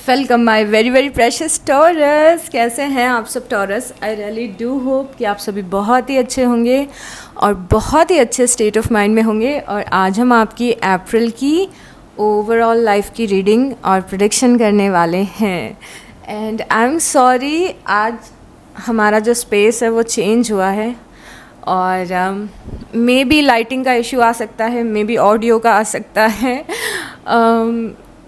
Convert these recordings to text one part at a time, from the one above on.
Welcome my very very precious taurus. कैसे हैं आप सब taurus? I really do hope कि आप सभी बहुत ही अच्छे होंगे और बहुत ही अच्छे स्टेट ऑफ माइंड में होंगे। और आज हम आपकी अप्रैल की ओवरऑल लाइफ की रीडिंग और प्रेडिक्शन करने वाले हैं। एंड आई एम सॉरी, आज हमारा जो स्पेस है वो चेंज हुआ है और मे बी लाइटिंग का इशू आ सकता है, मे बी ऑडियो का आ सकता है।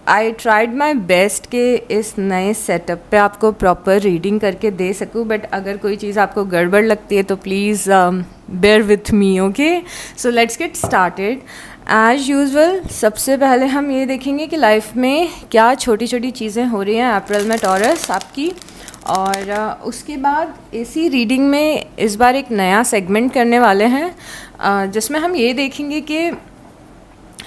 आई ट्राइड माई बेस्ट कि इस नए सेटअप पे आपको प्रॉपर रीडिंग करके दे सकूँ, बट अगर कोई चीज़ आपको गड़बड़ लगती है तो please bear with me, okay. So let's get started. As usual सबसे पहले हम ये देखेंगे कि लाइफ में क्या छोटी छोटी चीज़ें हो रही हैं अप्रैल में टॉरस आपकी। और उसके बाद इसी रीडिंग में इस बार एक नया सेगमेंट करने वाले हैं जिसमें हम ये देखेंगे कि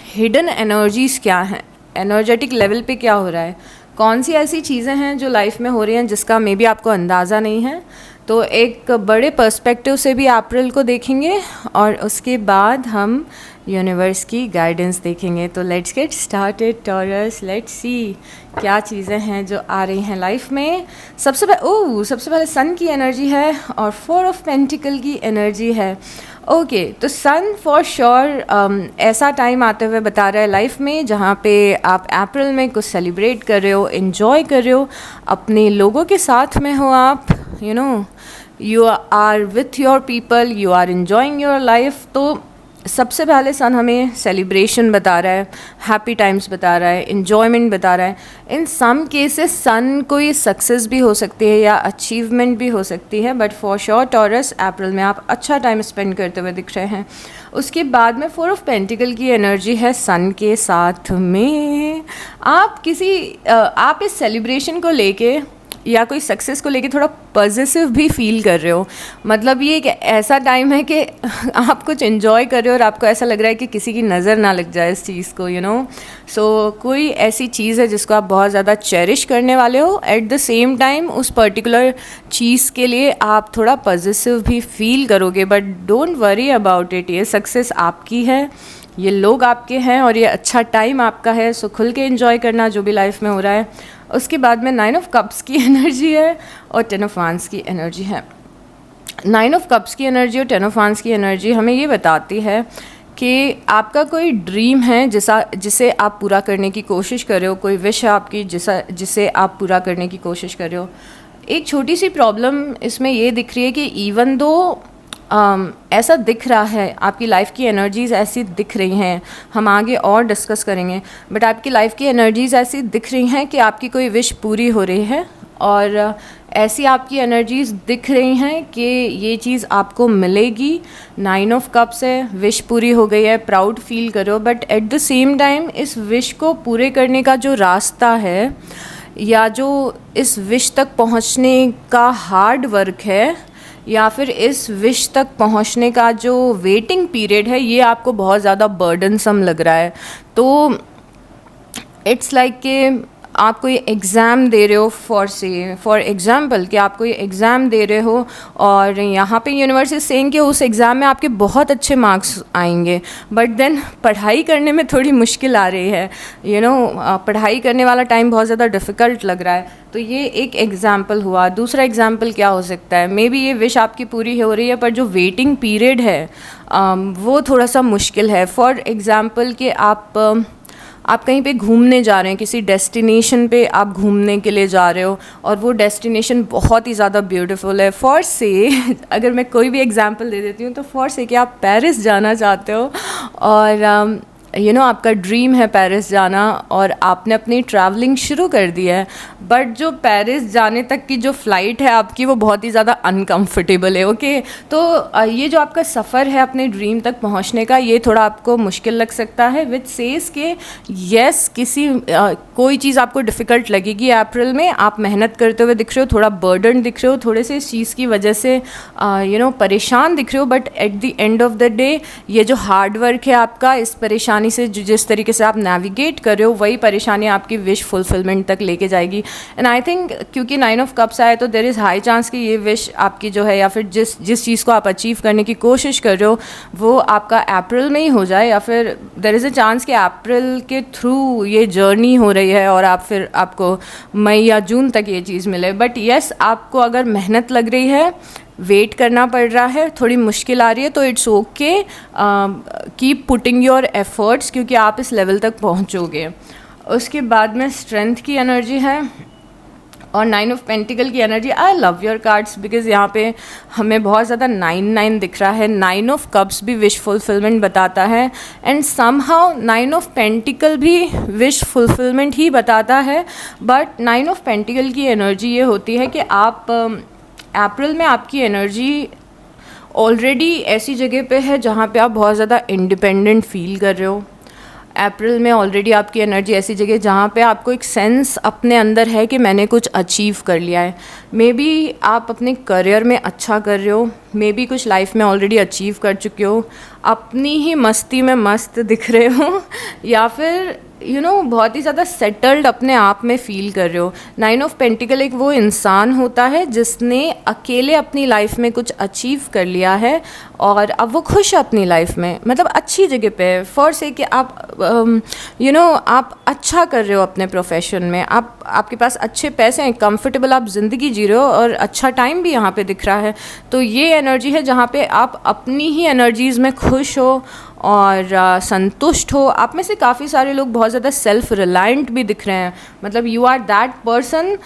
हिडन एनर्जीज़ क्या हैं, एनर्जेटिक लेवल पे क्या हो रहा है, कौन सी ऐसी चीज़ें हैं जो लाइफ में हो रही हैं जिसका मे बी आपको अंदाज़ा नहीं है। तो एक बड़े पर्सपेक्टिव से भी अप्रैल को देखेंगे और उसके बाद हम यूनिवर्स की गाइडेंस देखेंगे। तो let's get started taurus, let's see क्या चीज़ें हैं जो आ रही हैं लाइफ में। सबसे पहले सन की एनर्जी है और 4 ऑफ पेंटिकल की एनर्जी है। ओके, तो सन फॉर श्योर ऐसा टाइम आते हुए बता रहा है लाइफ में जहाँ पे आप अप्रैल में कुछ सेलिब्रेट कर रहे हो, इन्जॉय कर रहे हो, अपने लोगों के साथ में हो आप, you are with your people, you are enjoying your life. तो सबसे पहले सन हमें सेलिब्रेशन बता रहा है, हैप्पी टाइम्स बता रहा है, इन्जॉयमेंट बता रहा है। इन सम केसेस सन कोई सक्सेस भी हो सकती है या अचीवमेंट भी हो सकती है, बट फॉर श्योर टॉरस अप्रैल में आप अच्छा टाइम स्पेंड करते हुए दिख रहे हैं। उसके बाद में 4 ऑफ पेंटिकल की एनर्जी है सन के साथ में। आप इस सेलिब्रेशन को लेके या कोई सक्सेस को लेके थोड़ा पॉजिटिव भी फील कर रहे हो। मतलब ये एक ऐसा टाइम है कि आप कुछ एंजॉय कर रहे हो और आपको ऐसा लग रहा है कि किसी की नज़र ना लग जाए इस चीज़ को, सो कोई ऐसी चीज़ है जिसको आप बहुत ज़्यादा चेरिश करने वाले हो। एट द सेम टाइम उस पर्टिकुलर चीज़ के लिए आप थोड़ा पॉजिटिव भी फील करोगे, but don't worry about it. ये सक्सेस आपकी है, ये लोग आपके हैं और ये अच्छा टाइम आपका है। सो खुल के एंजॉय करना जो भी लाइफ में हो रहा है। उसके बाद में 9 ऑफ कप्स की एनर्जी है और 10 ऑफ वांड्स की एनर्जी है। 9 ऑफ कप्स की एनर्जी और 10 ऑफ वांड्स की एनर्जी हमें ये बताती है कि आपका कोई ड्रीम है जिसे आप पूरा करने की कोशिश कर रहे हो, कोई विश है आपकी जिसे आप पूरा करने की कोशिश कर रहे हो। एक छोटी सी प्रॉब्लम इसमें ये दिख रही है कि इवन दो ऐसा दिख रहा है, आपकी लाइफ की एनर्जीज़ ऐसी दिख रही हैं, हम आगे और डिस्कस करेंगे, बट आपकी लाइफ की एनर्जीज़ ऐसी दिख रही हैं कि आपकी कोई विश पूरी हो रही है और ऐसी आपकी एनर्जीज़ दिख रही हैं कि ये चीज़ आपको मिलेगी। 9 ऑफ कप्स है, विश पूरी हो गई है, प्राउड फील करो, but at the same time इस विश को पूरे करने का जो रास्ता है या जो इस विश तक पहुंचने का हार्ड वर्क है या फिर इस विश तक पहुंचने का जो वेटिंग पीरियड है, ये आपको बहुत ज़्यादा बर्डनसम लग रहा है। तो इट्स लाइक कि आप कोई एग्ज़ाम दे रहे हो, फॉर एग्ज़ाम्पल कि आप कोई एग्ज़ाम दे रहे हो और यहाँ पे यूनिवर्स इज सेइंग कि उस एग्ज़ाम में आपके बहुत अच्छे मार्क्स आएंगे, बट देन पढ़ाई करने में थोड़ी मुश्किल आ रही है, पढ़ाई करने वाला टाइम बहुत ज़्यादा डिफ़िकल्ट लग रहा है। तो ये एक एग्ज़ाम्पल हुआ। दूसरा एग्ज़ाम्पल क्या हो सकता है, मे बी ये विश आपकी पूरी हो रही है पर जो वेटिंग पीरियड है वो थोड़ा सा मुश्किल है। फॉर एग्ज़ाम्पल कि आप कहीं पे घूमने जा रहे हैं, किसी डेस्टिनेशन पे आप घूमने के लिए जा रहे हो और वो डेस्टिनेशन बहुत ही ज़्यादा ब्यूटीफुल है। फॉर से अगर मैं कोई भी एग्जांपल दे देती हूँ तो फॉर से कि आप पेरिस जाना चाहते हो और आपका ड्रीम है पेरिस जाना और आपने अपनी ट्रैवलिंग शुरू कर दी है, बट जो पेरिस जाने तक की जो फ़्लाइट है आपकी वो बहुत ही ज़्यादा अनकंफर्टेबल है, ओके। तो ये जो आपका सफ़र है अपने ड्रीम तक पहुंचने का, ये थोड़ा आपको मुश्किल लग सकता है। विच सेज के येस कोई चीज़ आपको डिफ़िकल्ट लगेगी अप्रैल में। आप मेहनत करते हुए दिख रहे हो, थोड़ा बर्डन दिख रहे हो, थोड़े से इस चीज़ की वजह से परेशान दिख रहे हो, but at the end of the day ये जो हार्ड वर्क है आपका, इस परेशानी परेशानी से जिस तरीके से आप नेविगेट कर रहे हो, वही परेशानी आपकी विश फुलफिलमेंट तक लेके जाएगी। एंड आई थिंक क्योंकि 9 ऑफ कप्स आए तो देयर इज़ हाई चांस कि ये विश आपकी जो है या फिर जिस चीज़ को आप अचीव करने की कोशिश कर रहे हो वो आपका अप्रैल में ही हो जाए, या फिर देयर इज़ अ चांस कि अप्रैल के थ्रू ये जर्नी हो रही है और आपको मई या जून तक ये चीज़ मिले। बट येस, आपको अगर मेहनत लग रही है, वेट करना पड़ रहा है, थोड़ी मुश्किल आ रही है, तो it's okay, keep putting your efforts, क्योंकि आप इस लेवल तक पहुंचोगे। उसके बाद में स्ट्रेंथ की एनर्जी है और 9 ऑफ पेंटिकल की energy. I love your cards because यहाँ पे हमें बहुत ज़्यादा 9 दिख रहा है। 9 ऑफ कप्स भी विश फुलफिलमेंट बताता है एंड समहाउ 9 ऑफ पेंटिकल भी विश फुलफिलमेंट ही बताता है। बट 9 ऑफ पेंटिकल की एनर्जी ये होती है कि आप अप्रैल में आपकी एनर्जी ऑलरेडी ऐसी जगह पे है जहाँ पे आप बहुत ज़्यादा इंडिपेंडेंट फील कर रहे हो। अप्रैल में ऑलरेडी आपकी एनर्जी ऐसी जगह जहाँ पे आपको एक सेंस अपने अंदर है कि मैंने कुछ अचीव कर लिया है। मे बी आप अपने करियर में अच्छा कर रहे हो, मे बी कुछ लाइफ में ऑलरेडी अचीव कर चुके हो, अपनी ही मस्ती में मस्त दिख रहे हो, या फिर बहुत ही ज़्यादा सेटल्ड अपने आप में फ़ील कर रहे हो। 9 ऑफ पेंटिकल एक वो इंसान होता है जिसने अकेले अपनी लाइफ में कुछ अचीव कर लिया है और अब वो खुश है अपनी लाइफ में, मतलब अच्छी जगह पे है। फॉर से कि आप आप अच्छा कर रहे हो अपने प्रोफेशन में, आपके पास अच्छे पैसे हैं, कंफर्टेबल आप ज़िंदगी जी रहे हो और अच्छा टाइम भी यहाँ पे दिख रहा है। तो ये एनर्जी है जहाँ पे आप अपनी ही एनर्जीज़ में खुश हो और संतुष्ट हो। आप में से काफ़ी सारे लोग बहुत ज़्यादा सेल्फ रिलायंट भी दिख रहे हैं, मतलब यू आर दैट पर्सन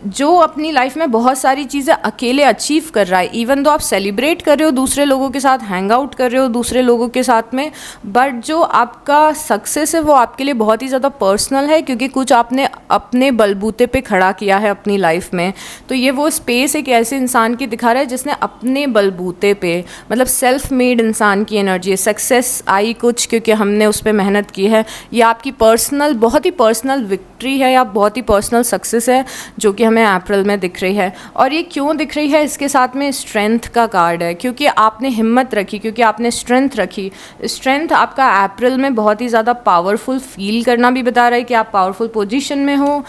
जो अपनी लाइफ में बहुत सारी चीज़ें अकेले अचीव कर रहा है। इवन दो आप सेलिब्रेट कर रहे हो दूसरे लोगों के साथ, हैंग आउट कर रहे हो दूसरे लोगों के साथ में, बट जो आपका सक्सेस है वो आपके लिए बहुत ही ज़्यादा पर्सनल है, क्योंकि कुछ आपने अपने बलबूते पे खड़ा किया है अपनी लाइफ में। तो ये वो स्पेस एक ऐसे इंसान की दिखा रहा है जिसने अपने बलबूते पे, मतलब सेल्फ मेड इंसान की एनर्जी है। सक्सेस आई कुछ क्योंकि हमने उस पर मेहनत की है, या आपकी पर्सनल, बहुत ही पर्सनल विक्ट्री है या बहुत ही पर्सनल सक्सेस है जो कि हमें अप्रैल में दिख रही है। और ये क्यों दिख रही है, इसके साथ में स्ट्रेंथ का कार्ड है, क्योंकि आपने हिम्मत रखी, क्योंकि आपने स्ट्रेंथ रखी। स्ट्रेंथ आपका अप्रैल में बहुत ही ज़्यादा पावरफुल फील करना भी बता रहा है कि आप पावरफुल पोजीशन में हो।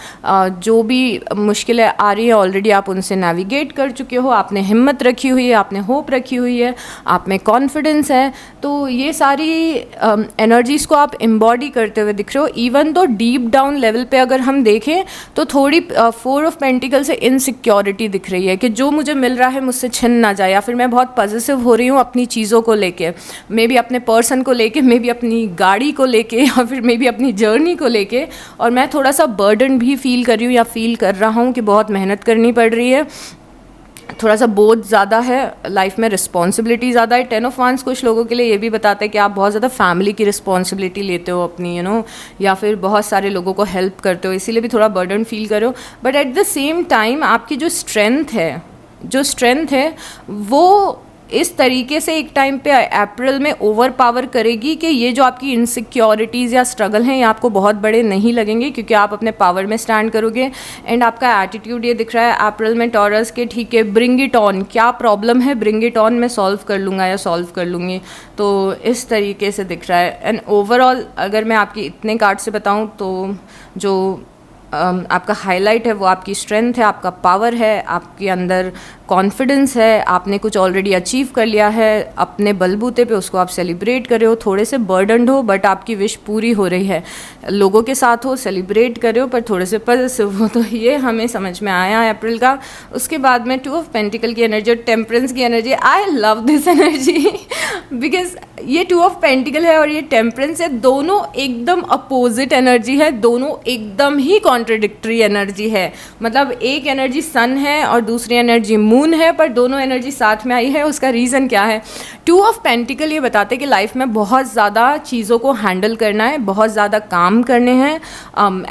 जो भी मुश्किलें आ रही है ऑलरेडी आप उनसे नेविगेट कर चुके हो, आपने हिम्मत रखी हुई है, आपने होप रखी हुई है, आप में कॉन्फिडेंस है। तो ये सारी एनर्जीज़ को आप एम्बॉडी करते हुए दिख रहे हो। इवन तो डीप डाउन लेवल पे अगर हम देखें तो थोड़ी 4 ऑफ पेंटिकल से इनसिक्योरिटी दिख रही है कि जो मुझे मिल रहा है मुझसे छिन ना जाए, या फिर मैं बहुत पॉजिटिव हो रही हूँ अपनी चीज़ों को लेके, मे बी अपने पर्सन को लेके, मे बी अपनी गाड़ी को लेके, या फिर मे बी अपनी जर्नी को लेके। और मैं थोड़ा सा बर्डन भी फील कर रही हूँ या फील कर रहा हूँ कि बहुत मेहनत करनी पड़ रही है, थोड़ा सा बोझ ज़्यादा है लाइफ में, रिस्पॉन्सिबिलिटी ज़्यादा है। 10 ऑफ वांस कुछ लोगों के लिए ये भी बताता है कि आप बहुत ज़्यादा फैमिली की रिस्पॉन्सिबिलिटी लेते हो अपनी, या फिर बहुत सारे लोगों को हेल्प करते हो, इसीलिए भी थोड़ा बर्डन फील करो। But at the same time आपकी जो स्ट्रेंथ है वो इस तरीके से एक टाइम पे अप्रैल में ओवर पावर करेगी कि ये जो आपकी इनसिक्योरिटीज़ या स्ट्रगल हैं ये आपको बहुत बड़े नहीं लगेंगे, क्योंकि आप अपने पावर में स्टैंड करोगे। एंड आपका एटीट्यूड ये दिख रहा है अप्रैल में टॉरस के, ठीक है, ब्रिंग इट ऑन, क्या प्रॉब्लम है, ब्रिंग इट ऑन, मैं सॉल्व कर लूँगा या सॉल्व कर लूँगी। तो इस तरीके से दिख रहा है। एंड ओवरऑल अगर मैं आपकी इतने कार्ड से बताऊँ तो जो आपका हाईलाइट है वो आपकी स्ट्रेंथ है, आपका पावर है, आपके अंदर कॉन्फिडेंस है, आपने कुछ ऑलरेडी अचीव कर लिया है अपने बलबूते पे, उसको आप सेलिब्रेट कर रहे हो। थोड़े से बर्डनड हो बट आपकी विश पूरी हो रही है, लोगों के साथ हो, सेलिब्रेट कर रहे हो, पर थोड़े से पॉजिटिव हो। तो ये हमें समझ में आया है अप्रैल का। उसके बाद में 2 ऑफ पेंटिकल की एनर्जी और टेम्परेंस की energy. I love this energy because ये 2 ऑफ पेंटिकल है और ये टेम्परेंस है, दोनों एकदम अपोजिट एनर्जी है, दोनों एकदम ही कॉन्ट्रडिक्टरी एनर्जी है। मतलब एक एनर्जी सन है और दूसरी एनर्जी मून है, पर दोनों एनर्जी साथ में आई है। उसका रीज़न क्या है? 2 ऑफ पेंटिकल ये बताते हैं कि लाइफ में बहुत ज़्यादा चीज़ों को हैंडल करना है, बहुत ज़्यादा काम करने हैं।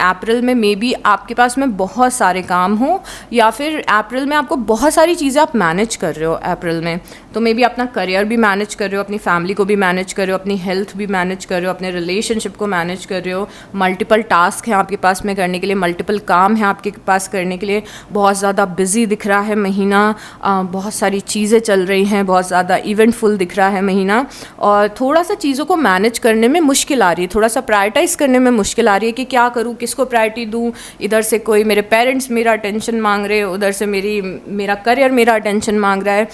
अप्रैल में मे बी आपके पास में बहुत सारे काम हो, या फिर अप्रैल में आपको बहुत सारी चीज़ें आप मैनेज कर रहे हो अप्रैल में। तो मे बी अपना करियर भी मैनेज कर रहे हो, अपनी फैमिली को भी मैनेज कर रहे हो, अपनी हेल्थ भी मैनेज कर रहे हो, अपने रिलेशनशिप को मैनेज कर रहे हो, मल्टीपल टास्क हैं आपके पास में करने के लिए, मल्टीपल काम हैं आपके पास करने के लिए, बहुत ज़्यादा बिजी दिख रहा है महीना, बहुत सारी चीज़ें चल रही हैं, बहुत ज़्यादा इवेंटफुल दिख रहा है महीना, और थोड़ा सा चीज़ों को मैनेज करने में मुश्किल आ रही है, थोड़ा सा प्रायोरिटाइज़ करने में मुश्किल आ रही है कि क्या करूँ, किसको प्रायोरिटी दूँ। इधर से कोई मेरे पेरेंट्स मेरा अटेंशन मांग रहे हैं, उधर से मेरा करियर मेरा अटेंशन मांग रहा है,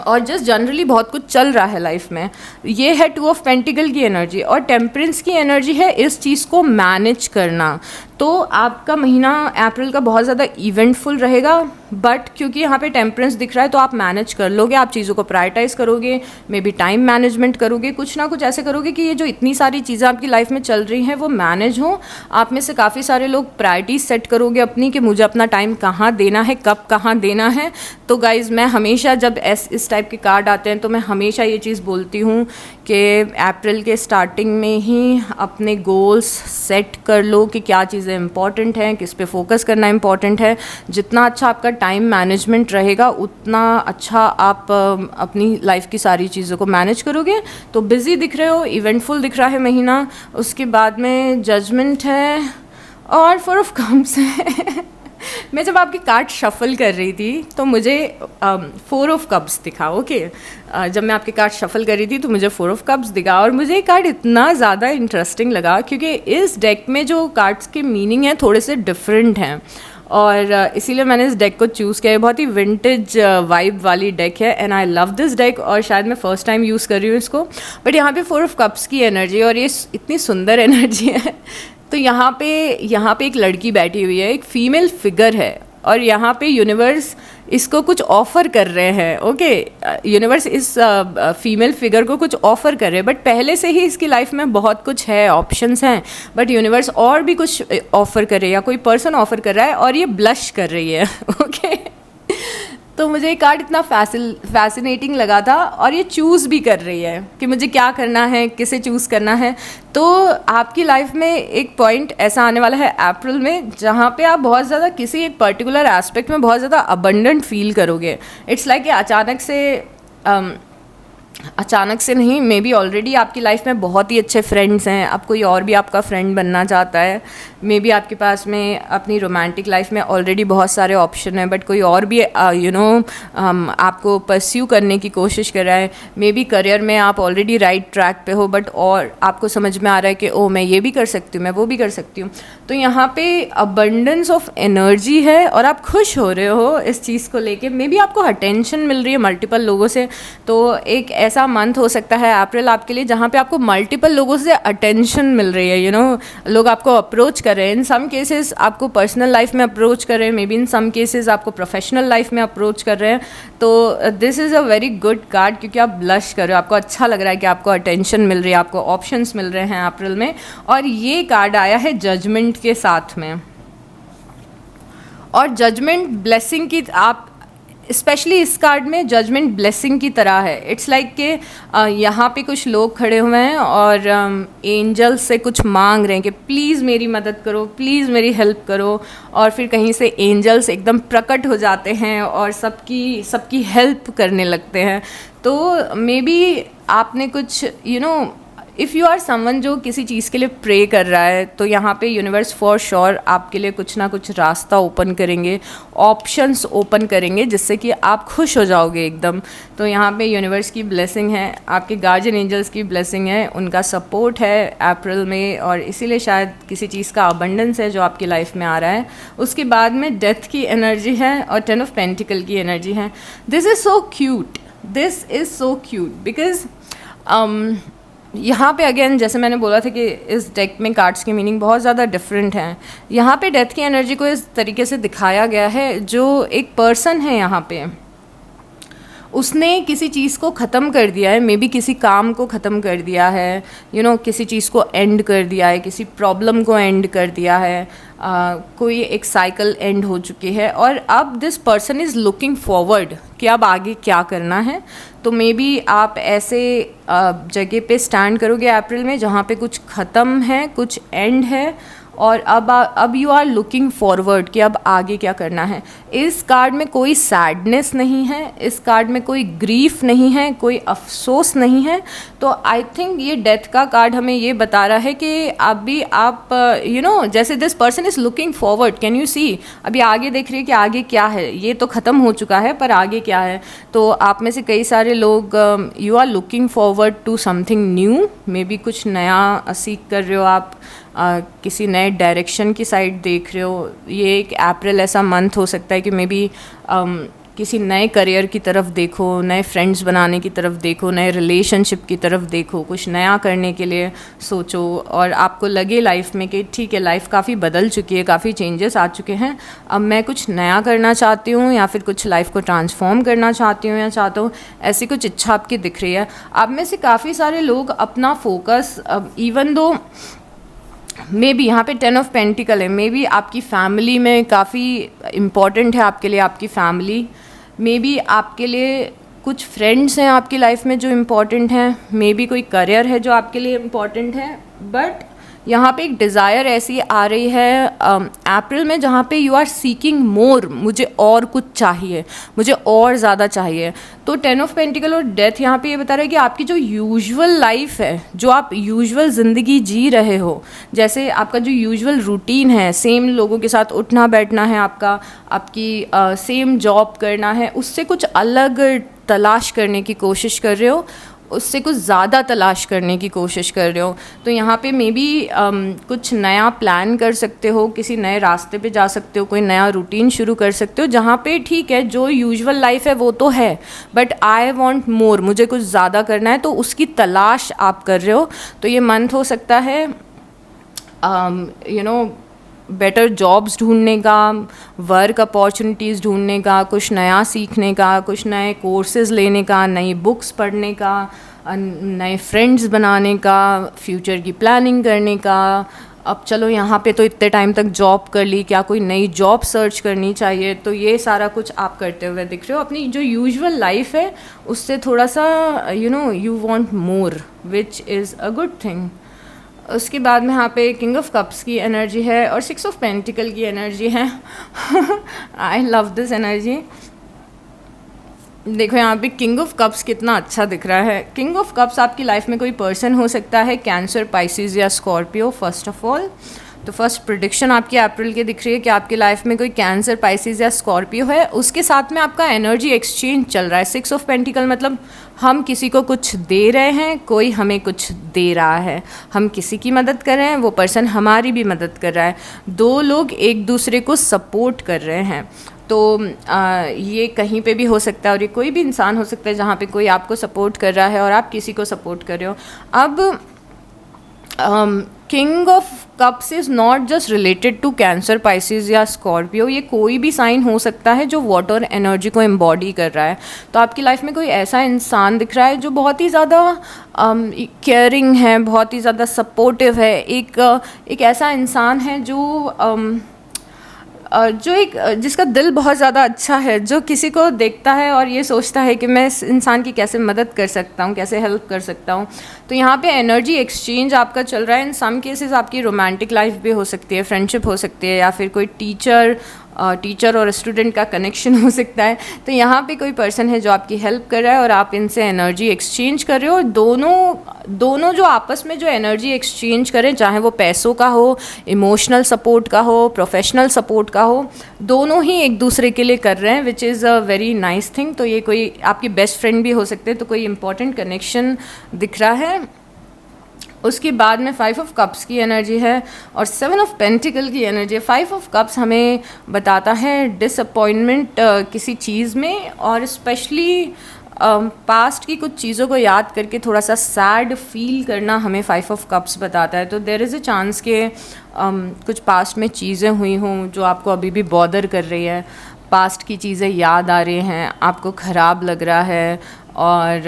और जस्ट जनरली बहुत कुछ चल रहा है लाइफ में। ये है 2 ऑफ पेंटिकल की एनर्जी, और टेम्परेंस की एनर्जी है इस चीज़ को मैनेज करना। तो आपका महीना अप्रैल का बहुत ज़्यादा इवेंटफुल रहेगा, बट क्योंकि यहाँ पे टेम्परेंस दिख रहा है तो आप मैनेज कर लोगे, आप चीज़ों को प्रायोरिटाइज़ करोगे, मे बी टाइम मैनेजमेंट करोगे, कुछ ना कुछ ऐसे करोगे कि ये जो इतनी सारी चीज़ें आपकी लाइफ में चल रही हैं वो मैनेज हों। आप में से काफ़ी सारे लोग प्रायोरिटीज सेट करोगे अपनी, कि मुझे अपना टाइम कहाँ देना है, कब कहाँ देना है। तो गाइज़, मैं हमेशा जब इस टाइप के कार्ड आते हैं तो मैं हमेशा ये चीज़ बोलती हूँ कि अप्रैल के स्टार्टिंग में ही अपने गोल्स सेट कर लो कि क्या चीज़ें इंपॉर्टेंट हैं, किस पे फोकस करना इंपॉर्टेंट है। जितना अच्छा आपका टाइम मैनेजमेंट रहेगा उतना अच्छा आप अपनी लाइफ की सारी चीज़ों को मैनेज करोगे। तो बिज़ी दिख रहे हो, इवेंटफुल दिख रहा है महीना। उसके बाद में जजमेंट है और 4 ऑफ कप्स है। मैं जब आपकी कार्ड शफल कर रही थी तो मुझे 4 ऑफ कप्स दिखा। ओके, जब मैं आपकी कार्ड शफल कर रही थी तो मुझे 4 ऑफ कप्स दिखा, और मुझे ये कार्ड इतना ज़्यादा इंटरेस्टिंग लगा क्योंकि इस डेक में जो कार्ड्स के मीनिंग हैं थोड़े से डिफरेंट हैं, और इसीलिए मैंने इस डेक को चूज़ किया है। बहुत ही विंटेज वाइब वाली डेक है, and I love this deck, और शायद मैं फ़र्स्ट टाइम यूज़ कर रही हूँ इसको। बट यहाँ पे 4 ऑफ कप्स की एनर्जी, और ये इतनी सुंदर एनर्जी है। तो यहाँ पे एक लड़की बैठी हुई है, एक फीमेल फिगर है, और यहाँ पे यूनिवर्स इसको कुछ ऑफ़र कर रहे हैं। ओके, यूनिवर्स इस फीमेल फिगर को कुछ ऑफ़र कर रहे हैं, बट पहले से ही इसकी लाइफ में बहुत कुछ है, ऑप्शंस हैं, बट यूनिवर्स और भी कुछ ऑफ़र कर रही है, या कोई पर्सन ऑफ़र कर रहा है, और ये ब्लश कर रही है। ओके, तो मुझे ये कार्ड इतना फैसिनेटिंग लगा था, और ये चूज़ भी कर रही है कि मुझे क्या करना है, किसे चूज़ करना है। तो आपकी लाइफ में एक पॉइंट ऐसा आने वाला है अप्रैल में जहाँ पे आप बहुत ज़्यादा किसी एक पर्टिकुलर एस्पेक्ट में बहुत ज़्यादा अबंडेंट फील करोगे। इट्स लाइक अचानक से नहीं, मे बी ऑलरेडी आपकी लाइफ में बहुत ही अच्छे फ्रेंड्स हैं, अब कोई और भी आपका फ्रेंड बनना चाहता है, मे बी आपके पास में अपनी रोमांटिक लाइफ में ऑलरेडी बहुत सारे ऑप्शन हैं, बट कोई और भी आपको परस्यू करने की कोशिश कर रहा है। मे बी करियर में आप ऑलरेडी राइट ट्रैक पे हो, बट और आपको समझ में आ रहा है कि ओ मैं ये भी कर सकती हूँ, मैं वो भी कर सकती हूँ। तो यहाँ पे अबंडेंस ऑफ एनर्जी है, और आप खुश हो रहे हो इस चीज़ को लेके। मे बी आपको अटेंशन मिल रही है मल्टीपल लोगों से। तो एक ऐसा मंथ हो सकता है अप्रैल आपके लिए जहाँ पे आपको मल्टीपल लोगों से अटेंशन मिल रही है। लोग आपको अप्रोच कर रहे हैं। इन सम केसेस आपको पर्सनल लाइफ में अप्रोच कर रहे हैं, maybe in some cases आपको प्रोफेशनल लाइफ में अप्रोच कर रहे हैं। तो this is a very good card, क्योंकि आप ब्लश कर रहे हो, आपको अच्छा लग रहा है कि आपको अटेंशन मिल रही है, आपको ऑप्शंस मिल रहे हैं अप्रैल में। और ये कार्ड आया है जजमेंट के साथ में, और जजमेंट ब्लेसिंग की, आप स्पेशली इस कार्ड में जजमेंट ब्लेसिंग की तरह है। इट्स लाइक कि यहाँ पे कुछ लोग खड़े हुए हैं और एंजल से कुछ मांग रहे हैं कि प्लीज़ मेरी मदद करो, प्लीज़ मेरी हेल्प करो, और फिर कहीं से एंजल्स एकदम प्रकट हो जाते हैं और सबकी हेल्प करने लगते हैं। तो मे बी आपने कुछ इफ़ यू आर समवन जो किसी चीज़ के लिए प्रे कर रहा है, तो यहाँ पे यूनिवर्स फॉर श्योर आपके लिए कुछ ना कुछ रास्ता ओपन करेंगे, ऑप्शंस ओपन करेंगे, जिससे कि आप खुश हो जाओगे एकदम। तो यहाँ पे यूनिवर्स की ब्लेसिंग है, आपके गार्जियन एंजल्स की ब्लेसिंग है, उनका सपोर्ट है अप्रैल में, और इसीलिए शायद किसी चीज़ का अबंडेंस है जो आपकी लाइफ में आ रहा है। उसके बाद में डेथ की एनर्जी है और 10 ऑफ पेंटिकल की एनर्जी है। This is so cute because यहाँ पे अगेन जैसे मैंने बोला था कि इस डेक में कार्ड्स की मीनिंग बहुत ज़्यादा डिफरेंट हैं। यहाँ पे डेथ की एनर्जी को इस तरीके से दिखाया गया है, जो एक पर्सन है यहाँ पे, उसने किसी चीज़ को ख़त्म कर दिया है, मे बी किसी काम को ख़त्म कर दिया है, किसी चीज़ को एंड कर दिया है, किसी प्रॉब्लम को एंड कर दिया है, कोई एक साइकिल एंड हो चुकी है, और अब this person is looking forward कि अब आगे क्या करना है। तो मे बी आप ऐसे जगह पे स्टैंड करोगे अप्रैल में जहाँ पे कुछ ख़त्म है, कुछ एंड है, और अब यू आर लुकिंग फॉरवर्ड कि अब आगे क्या करना है। इस कार्ड में कोई सैडनेस नहीं है, इस कार्ड में कोई ग्रीफ नहीं है, कोई अफसोस नहीं है। तो आई थिंक ये डेथ का कार्ड हमें ये बता रहा है कि अभी आप जैसे this person is looking forward, can you see, अभी आगे देख रही है कि आगे क्या है। ये तो ख़त्म हो चुका है पर आगे क्या है। तो आप में से कई सारे लोग you are looking forward to something new, maybe कुछ नया सीख कर रहे हो आप, किसी नए डायरेक्शन की साइड देख रहे हो। ये एक अप्रैल ऐसा मंथ हो सकता है कि मे बी किसी नए करियर की तरफ देखो, नए फ्रेंड्स बनाने की तरफ देखो, नए रिलेशनशिप की तरफ देखो, कुछ नया करने के लिए सोचो। और आपको लगे लाइफ में कि ठीक है, लाइफ काफ़ी बदल चुकी है, काफ़ी चेंजेस आ चुके हैं, अब मैं कुछ नया करना चाहती हूँ या फिर कुछ लाइफ को ट्रांसफॉर्म करना चाहती हूँ या चाहता हूँ, ऐसी कुछ इच्छा आपकी दिख रही है। आप में से काफ़ी सारे लोग अपना focus, even though may be यहाँ पे 10 ऑफ पेंटिकल है, मे बी आपकी फैमिली में काफ़ी इम्पॉर्टेंट है आपके लिए आपकी फैमिली, मे बी आपके लिए कुछ फ्रेंड्स हैं आपकी लाइफ में जो इम्पॉर्टेंट हैं, मे बी कोई करियर है जो आपके लिए इम्पॉर्टेंट है। बट यहाँ पे एक डिज़ायर ऐसी आ रही है अप्रैल में जहाँ पे यू आर सीकिंग मोर, मुझे और कुछ चाहिए, मुझे और ज़्यादा चाहिए। तो 10 ऑफ पेंटिकल और डेथ यहाँ पे ये बता रहा है कि आपकी जो यूजुअल लाइफ है, जो आप यूजुअल ज़िंदगी जी रहे हो, जैसे आपका जो यूजुअल रूटीन है, सेम लोगों के साथ उठना बैठना है आपका, आपकी सेम जॉब करना है, उससे कुछ अलग तलाश करने की कोशिश कर रहे हो, उससे कुछ ज़्यादा तलाश करने की कोशिश कर रहे हो। तो यहाँ पे मे बी कुछ नया प्लान कर सकते हो, किसी नए रास्ते पे जा सकते हो, कोई नया रूटीन शुरू कर सकते हो, जहाँ पे ठीक है जो यूजुअल लाइफ है वो तो है, बट आई वांट मोर, मुझे कुछ ज़्यादा करना है, तो उसकी तलाश आप कर रहे हो। तो ये मंथ हो सकता है बेटर जॉब्स ढूंढने का, वर्क अपॉर्चुनिटीज़ ढूंढने का, कुछ नया सीखने का, कुछ नए कोर्सेज़ लेने का, नई बुक्स पढ़ने का, नए फ्रेंड्स बनाने का, फ्यूचर की प्लानिंग करने का। अब चलो यहाँ पे तो इतने टाइम तक जॉब कर ली, क्या कोई नई जॉब सर्च करनी चाहिए। तो ये सारा कुछ आप करते हुए दिख रहे हो। अपनी जो यूजुअल लाइफ है उससे थोड़ा सा you want more, which is a good thing. उसके बाद में यहाँ पे किंग ऑफ कप्स की एनर्जी है और 6 ऑफ पेंटिकल की एनर्जी है। आई लव दिस एनर्जी। देखो यहाँ पे किंग ऑफ कप्स कितना अच्छा दिख रहा है। किंग ऑफ कप्स आपकी लाइफ में कोई पर्सन हो सकता है, कैंसर, पाइसिस या स्कॉर्पियो। फर्स्ट ऑफ ऑल तो फर्स्ट प्रेडिक्शन आपकी अप्रैल की दिख रही है कि आपकी लाइफ में कोई कैंसर, पाइसिस या स्कॉर्पियो है। उसके साथ में आपका एनर्जी एक्सचेंज चल रहा है। 6 ऑफ पेंटिकल मतलब हम किसी को कुछ दे रहे हैं, कोई हमें कुछ दे रहा है, हम किसी की मदद कर रहे हैं, वो पर्सन हमारी भी मदद कर रहा है, दो लोग एक दूसरे को सपोर्ट कर रहे हैं। तो ये कहीं पे भी हो सकता है और ये कोई भी इंसान हो सकता है जहाँ पे कोई आपको सपोर्ट कर रहा है और आप किसी को सपोर्ट कर रहे हो। अब king of cups is not just related to Cancer, Pisces या स्कॉर्पियो। ये कोई भी साइन हो सकता है जो वाटर एनर्जी को एम्बॉडी कर रहा है। तो आपकी लाइफ में कोई ऐसा इंसान दिख रहा है जो बहुत ही ज़्यादा केयरिंग है, बहुत ही ज़्यादा सपोर्टिव है। एक ऐसा इंसान है जिसका दिल बहुत ज़्यादा अच्छा है, जो किसी को देखता है और ये सोचता है कि मैं इस इंसान की कैसे मदद कर सकता हूँ, कैसे हेल्प कर सकता हूँ। तो यहाँ पे एनर्जी एक्सचेंज आपका चल रहा है। इन सम केसेस आपकी रोमांटिक लाइफ भी हो सकती है, फ्रेंडशिप हो सकती है, या फिर कोई टीचर और स्टूडेंट का कनेक्शन हो सकता है। तो यहाँ पे कोई पर्सन है जो आपकी हेल्प कर रहा है और आप इनसे एनर्जी एक्सचेंज कर रहे हो। दोनों जो आपस में जो एनर्जी एक्सचेंज करें, चाहे वो पैसों का हो, इमोशनल सपोर्ट का हो, प्रोफेशनल सपोर्ट का हो, दोनों ही एक दूसरे के लिए कर रहे हैं, which is a very nice thing. तो ये कोई आपकी बेस्ट फ्रेंड भी हो सकते हैं। तो कोई इंपॉर्टेंट कनेक्शन दिख रहा है। उसके बाद में 5 ऑफ कप्स की एनर्जी है और 7 ऑफ पेंटिकल की एनर्जी है। 5 ऑफ कप्स हमें बताता है डिसअपॉइंटमेंट किसी चीज़ में, और स्पेशली पास्ट की कुछ चीज़ों को याद करके थोड़ा सा सैड फील करना हमें 5 ऑफ कप्स बताता है। तो देयर इज़ अ चांस के कुछ पास्ट में चीज़ें हुई हों जो आपको अभी भी बॉदर कर रही है, पास्ट की चीज़ें याद आ रही हैं, आपको ख़राब लग रहा है, और